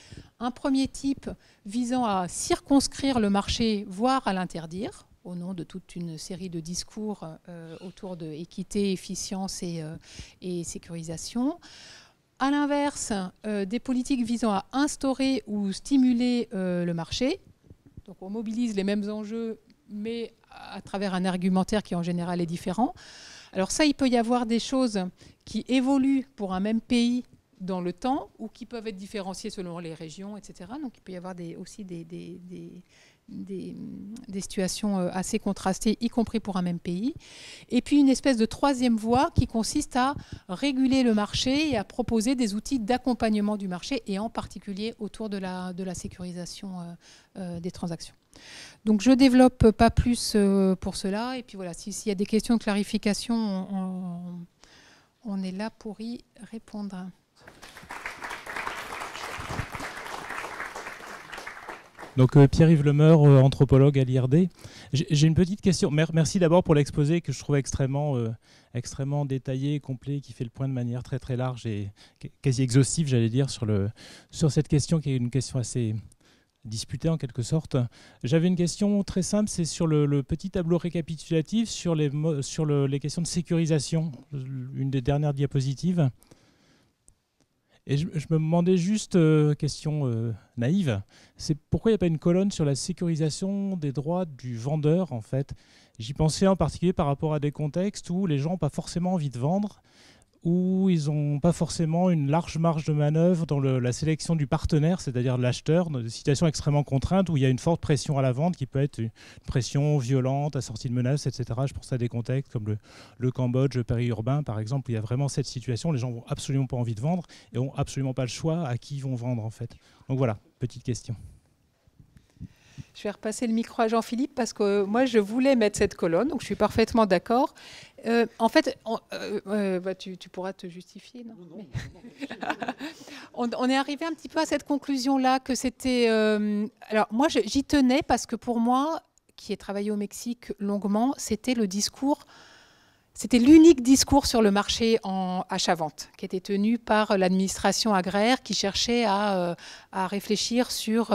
Un premier type visant à circonscrire le marché, voire à l'interdire, au nom de toute une série de discours autour de équité, efficience et sécurisation. À l'inverse, des politiques visant à instaurer ou stimuler le marché. Donc on mobilise les mêmes enjeux, mais à travers un argumentaire qui en général est différent. Alors ça, il peut y avoir des choses qui évoluent pour un même pays dans le temps, ou qui peuvent être différenciées selon les régions, etc. Donc il peut y avoir aussi des situations assez contrastées, y compris pour un même pays. Et puis une espèce de 3e voie qui consiste à réguler le marché et à proposer des outils d'accompagnement du marché, et en particulier autour de la sécurisation des transactions. Donc je ne développe pas plus pour cela. Et puis voilà, s'il y a des questions de clarification, on est là pour y répondre. Donc Pierre-Yves Lemeur, anthropologue à l'IRD. J'ai une petite question. Merci d'abord pour l'exposé que je trouve extrêmement détaillé, complet, qui fait le point de manière très très large et quasi exhaustive, j'allais dire, sur cette question qui est une question assez disputée en quelque sorte. J'avais une question très simple, c'est sur le petit tableau récapitulatif sur les questions de sécurisation, une des dernières diapositives. Et je me demandais juste, question naïve, c'est pourquoi il n'y a pas une colonne sur la sécurisation des droits du vendeur, en fait. J'y pensais en particulier par rapport à des contextes où les gens n'ont pas forcément envie de vendre, où ils n'ont pas forcément une large marge de manœuvre dans la sélection du partenaire, c'est-à-dire de l'acheteur, dans des situations extrêmement contraintes où il y a une forte pression à la vente qui peut être une pression violente, assortie de menaces, etc. Je pense à des contextes comme le Cambodge, le périurbain, par exemple, où il y a vraiment cette situation, les gens n'ont absolument pas envie de vendre et n'ont absolument pas le choix à qui ils vont vendre, en fait. Donc voilà, petite question. Je vais repasser le micro à Jean-Philippe parce que moi, je voulais mettre cette colonne, donc je suis parfaitement d'accord. En fait, tu pourras te justifier, non, on est arrivé un petit peu à cette conclusion-là, que c'était... alors moi, j'y tenais parce que pour moi, qui ai travaillé au Mexique longuement, c'était le discours... C'était l'unique discours sur le marché en achat-vente qui était tenu par l'administration agraire qui cherchait à réfléchir sur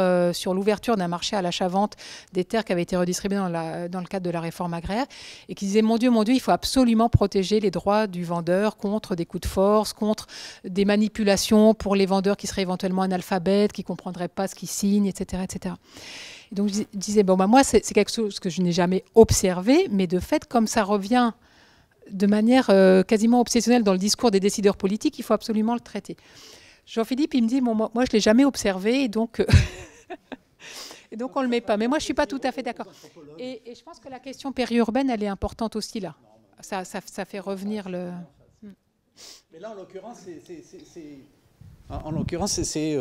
l'ouverture d'un marché à l'achat-vente des terres qui avaient été redistribuées dans le cadre de la réforme agraire et qui disait mon Dieu, il faut absolument protéger les droits du vendeur contre des coups de force, contre des manipulations pour les vendeurs qui seraient éventuellement analphabètes, qui ne comprendraient pas ce qu'ils signent, etc. etc. Et donc je disais, moi c'est quelque chose que je n'ai jamais observé, mais de fait, comme ça revient de manière quasiment obsessionnelle dans le discours des décideurs politiques, il faut absolument le traiter. Jean-Philippe, il me dit, moi je ne l'ai jamais observé, et donc on ne le met pas. Mais moi, je ne suis pas tout à fait d'accord. Et je pense que la question périurbaine, elle est importante aussi là. Ça fait revenir le... Mais là, en l'occurrence, En l'occurrence, c'est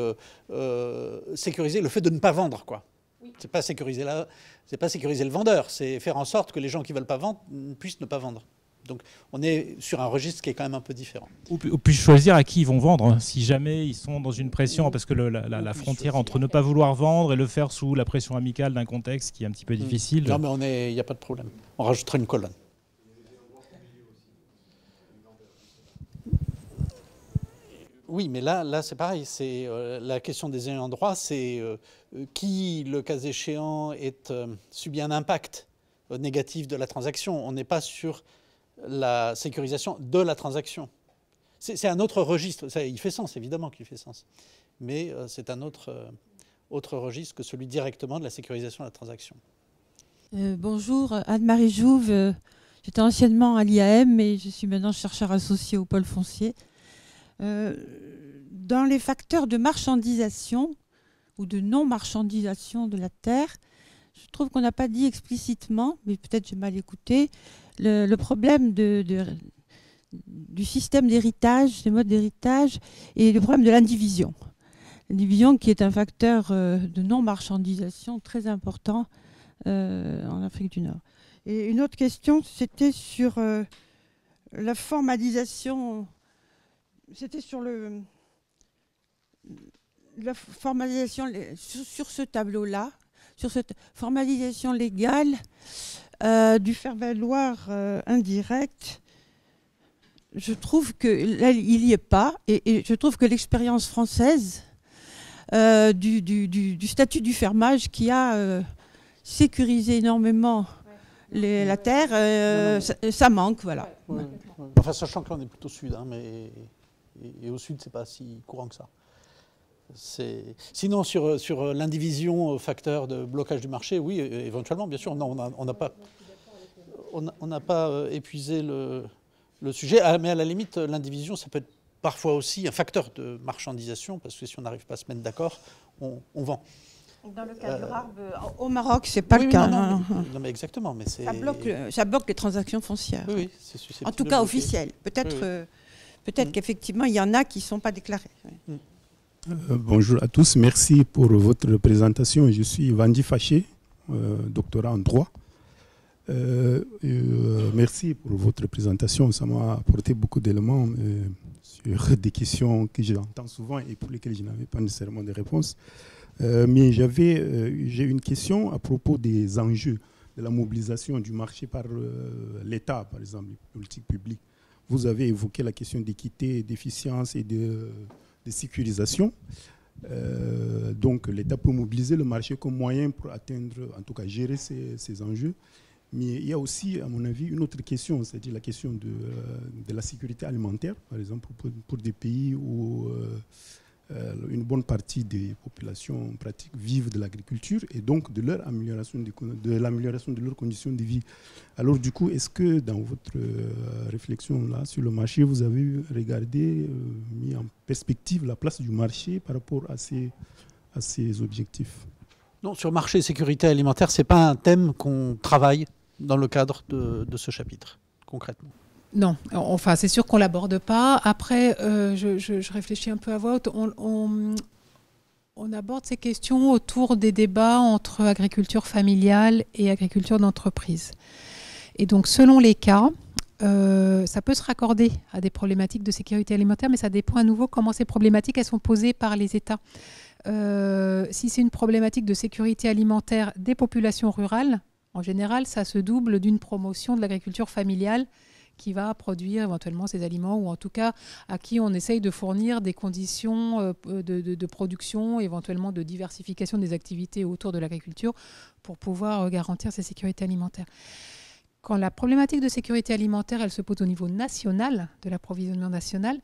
sécuriser le fait de ne pas vendre, quoi. Oui. C'est pas sécuriser le vendeur, c'est faire en sorte que les gens qui ne veulent pas vendre puissent ne pas vendre. Donc on est sur un registre qui est quand même un peu différent. Ou puis choisir à qui ils vont vendre, si jamais ils sont dans une pression, parce que la frontière entre ne pas vouloir vendre et le faire sous la pression amicale d'un contexte qui est un petit peu difficile. Non, mais il n'y a pas de problème. On rajoutera une colonne. Oui, mais là c'est pareil. C'est la question des ayants droit, c'est qui, le cas échéant, subit un impact négatif de la transaction. On n'est pas sur la sécurisation de la transaction. C'est un autre registre. Il fait sens, évidemment qu'il fait sens. Mais c'est un autre registre que celui directement de la sécurisation de la transaction. Bonjour, Anne-Marie Jouve. J'étais anciennement à l'IAM, mais je suis maintenant chercheur associé au pôle foncier. Dans les facteurs de marchandisation ou de non-marchandisation de la terre, je trouve qu'on n'a pas dit explicitement, mais peut-être j'ai mal écouté, le problème du système d'héritage, des modes d'héritage, et le problème de l'indivision. L'indivision qui est un facteur de non-marchandisation très important en Afrique du Nord. Et une autre question, c'était sur la formalisation. C'était sur la formalisation sur ce tableau-là, sur cette formalisation légale du faire-valoir indirect. Je trouve que là, il n'y est pas, et je trouve que l'expérience française du statut du fermage qui a sécurisé énormément la terre, ça manque, voilà. Ouais. Enfin, sachant que là, on est plutôt sud, hein, et au sud, c'est pas si courant que ça. Sinon, sur l'indivision facteur de blocage du marché, oui, éventuellement, bien sûr. Non, on n'a pas épuisé le sujet. Mais à la limite, l'indivision, ça peut être parfois aussi un facteur de marchandisation, parce que si on n'arrive pas à se mettre d'accord, on vend. Dans le cas du RARB, au Maroc, c'est pas le cas. Non, mais exactement. Mais ça bloque les transactions foncières. Oui, c'est susceptible. En tout cas, officielles. Peut-être qu'effectivement, il y en a qui ne sont pas déclarées. Oui. Bonjour à tous, merci pour votre présentation. Je suis Vandy Faché, doctorat en droit. Merci pour votre présentation, ça m'a apporté beaucoup d'éléments sur des questions que j'entends souvent et pour lesquelles je n'avais pas nécessairement de réponse. Mais j'ai une question à propos des enjeux de la mobilisation du marché par l'État, par exemple, les politiques publiques. Vous avez évoqué la question d'équité, d'efficience et de sécurisation. Donc l'État peut mobiliser le marché comme moyen pour atteindre, en tout cas gérer ces enjeux. Mais il y a aussi, à mon avis, une autre question, c'est-à-dire la question de la sécurité alimentaire, par exemple pour des pays où une bonne partie des populations pratiques vivent de l'agriculture et donc de l'amélioration de leurs conditions de vie. Alors du coup, est-ce que dans votre réflexion là sur le marché, vous avez regardé, mis en perspective la place du marché par rapport à ces objectifs? Non, sur marché et sécurité alimentaire, ce n'est pas un thème qu'on travaille dans le cadre de ce chapitre, concrètement. Non, enfin c'est sûr qu'on ne l'aborde pas. Après, je réfléchis un peu à voix haute. On aborde ces questions autour des débats entre agriculture familiale et agriculture d'entreprise. Et donc selon les cas, ça peut se raccorder à des problématiques de sécurité alimentaire, mais ça dépend à nouveau comment ces problématiques elles sont posées par les États. Si c'est une problématique de sécurité alimentaire des populations rurales, en général, ça se double d'une promotion de l'agriculture familiale qui va produire éventuellement ces aliments, ou en tout cas à qui on essaye de fournir des conditions de production, éventuellement de diversification des activités autour de l'agriculture pour pouvoir garantir ces sécurités alimentaires. Quand la problématique de sécurité alimentaire, elle se pose au niveau national, de l'approvisionnement national,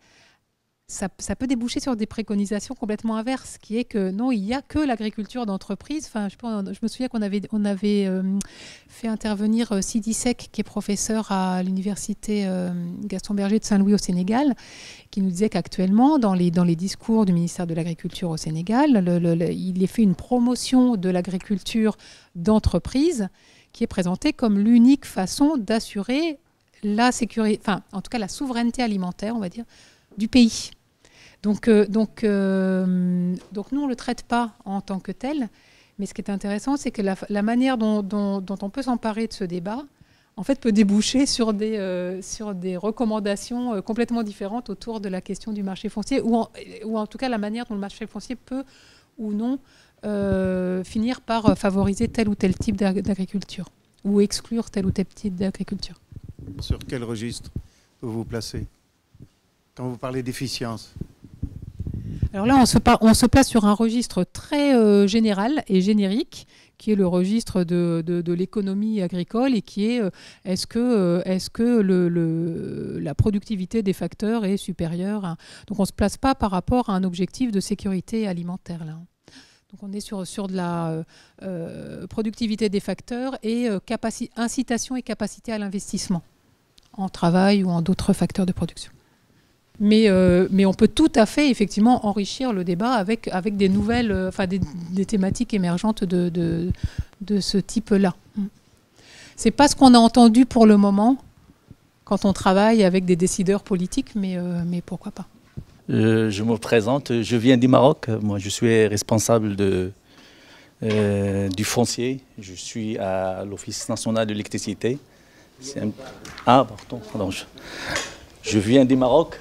ça peut déboucher sur des préconisations complètement inverses, qui est que non, il n'y a que l'agriculture d'entreprise. Enfin, je me souviens qu'on avait fait intervenir Sidi Seck, qui est professeur à l'université Gaston Berger de Saint-Louis au Sénégal, qui nous disait qu'actuellement, dans les discours du ministère de l'Agriculture au Sénégal, il est fait une promotion de l'agriculture d'entreprise qui est présentée comme l'unique façon d'assurer la sécurité, enfin, en tout cas la souveraineté alimentaire, on va dire, du pays. Donc nous, on ne le traite pas en tant que tel. Mais ce qui est intéressant, c'est que la manière dont on peut s'emparer de ce débat, en fait, peut déboucher sur des recommandations complètement différentes autour de la question du marché foncier, ou en tout cas la manière dont le marché foncier peut ou non finir par favoriser tel ou tel type d'agriculture, ou exclure tel ou tel type d'agriculture. Sur quel registre vous vous placez quand vous parlez d'efficience? Alors là, on se place sur un registre très général et générique, qui est le registre de l'économie agricole, et qui est est-ce que la productivité des facteurs est supérieure à... Donc on ne se place pas par rapport à un objectif de sécurité alimentaire, là. Donc on est sur de la productivité des facteurs et incitation et capacité à l'investissement en travail ou en d'autres facteurs de production. Mais on peut tout à fait effectivement enrichir le débat avec des nouvelles, des thématiques émergentes de ce type-là. C'est pas ce qu'on a entendu pour le moment quand on travaille avec des décideurs politiques, mais pourquoi pas. Je me présente, je viens du Maroc. Moi, je suis responsable du foncier. Je suis à l'Office national de l'électricité. Ah, pardon. Je viens du Maroc.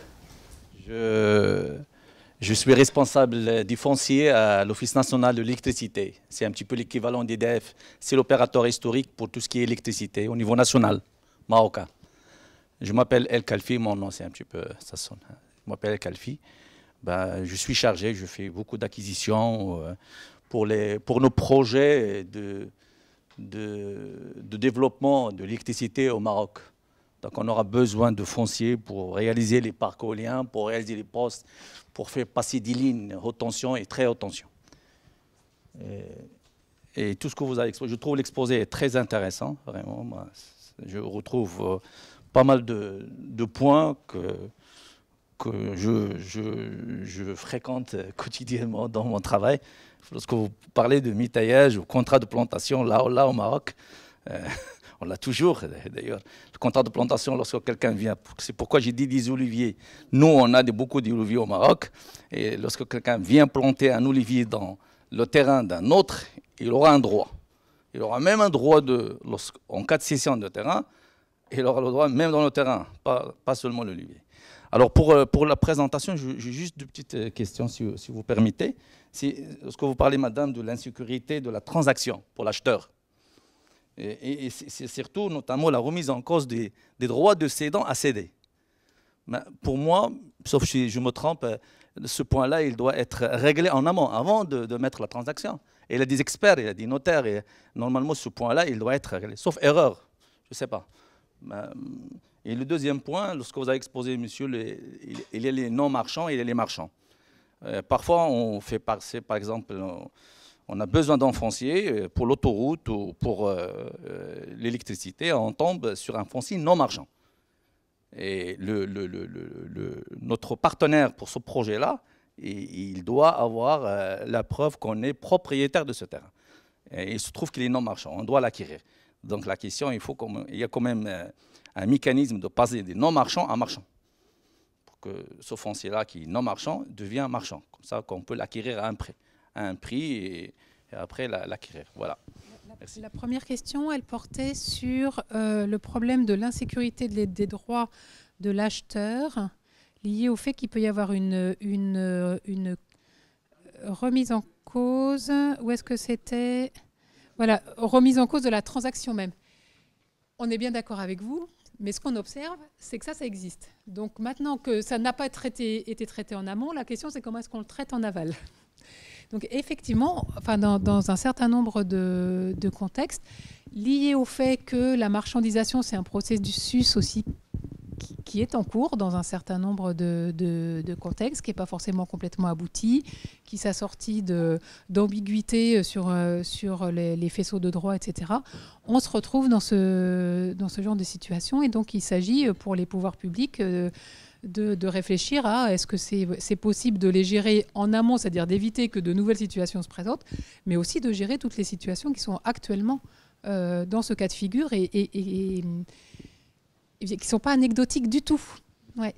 Je suis responsable du foncier à l'Office national de l'électricité. C'est un petit peu l'équivalent d'EDF. C'est l'opérateur historique pour tout ce qui est électricité au niveau national, marocain. Je m'appelle El Khalfi, mon nom c'est un petit peu, ça sonne. Je m'appelle El Khalfi. Je suis chargé, je fais beaucoup d'acquisitions pour nos projets de développement de l'électricité au Maroc. Donc on aura besoin de foncier pour réaliser les parcs éoliens, pour réaliser les postes, pour faire passer des lignes haute tension et très haute tension. Et tout ce que vous avez exposé, je trouve l'exposé très intéressant, vraiment. Je retrouve pas mal de points que je fréquente quotidiennement dans mon travail. Lorsque vous parlez de mitaillage ou contrat de plantation, là au Maroc, on l'a toujours, d'ailleurs. Le contrat de plantation, lorsque quelqu'un vient, c'est pourquoi j'ai dit des oliviers. Nous, on a beaucoup d'oliviers au Maroc. Et lorsque quelqu'un vient planter un olivier dans le terrain d'un autre, il aura un droit. Il aura même un droit, en cas de cession de terrain, il aura le droit même dans le terrain, pas seulement l'olivier. Alors, pour la présentation, j'ai juste deux petites questions, si vous permettez. Lorsque vous parlez, madame, de l'insécurité de la transaction pour l'acheteur, et c'est surtout, notamment, la remise en cause des droits de cédant à céder. Mais pour moi, sauf si je me trompe, ce point-là, il doit être réglé en amont, avant de mettre la transaction. Et il y a des experts, il y a des notaires, et normalement, ce point-là, il doit être réglé, sauf erreur, je ne sais pas. Et le deuxième point, lorsque vous avez exposé, monsieur, il y a les non-marchands et il y a les marchands. Parfois, on fait passer, par exemple, on a besoin d'un foncier pour l'autoroute ou pour l'électricité, on tombe sur un foncier non-marchand. Et notre partenaire pour ce projet-là, il doit avoir la preuve qu'on est propriétaire de ce terrain. Et il se trouve qu'il est non-marchand, on doit l'acquérir. Donc la question, il y a quand même un mécanisme de passer des non-marchands à marchands. Pour que ce foncier-là, qui est non-marchand, devienne marchand. Comme ça, qu'on peut l'acquérir à un prix et après l'acquérir. Voilà. Merci. La première question, elle portait sur le problème de l'insécurité des droits de l'acheteur lié au fait qu'il peut y avoir une remise en cause. Où est-ce que c'était ? Voilà, remise en cause de la transaction même. On est bien d'accord avec vous, mais ce qu'on observe, c'est que ça existe. Donc maintenant que ça n'a pas été traité en amont, la question c'est comment est-ce qu'on le traite en aval. Donc effectivement, dans un certain nombre de contextes, liés au fait que la marchandisation, c'est un processus aussi qui est en cours dans un certain nombre de contextes, qui n'est pas forcément complètement abouti, qui s'assortit d'ambiguïté sur les faisceaux de droit, etc. On se retrouve dans ce genre de situation, et donc il s'agit pour les pouvoirs publics de réfléchir à est-ce que c'est possible de les gérer en amont, c'est-à-dire d'éviter que de nouvelles situations se présentent, mais aussi de gérer toutes les situations qui sont actuellement dans ce cas de figure et qui ne sont pas anecdotiques du tout. Ouais.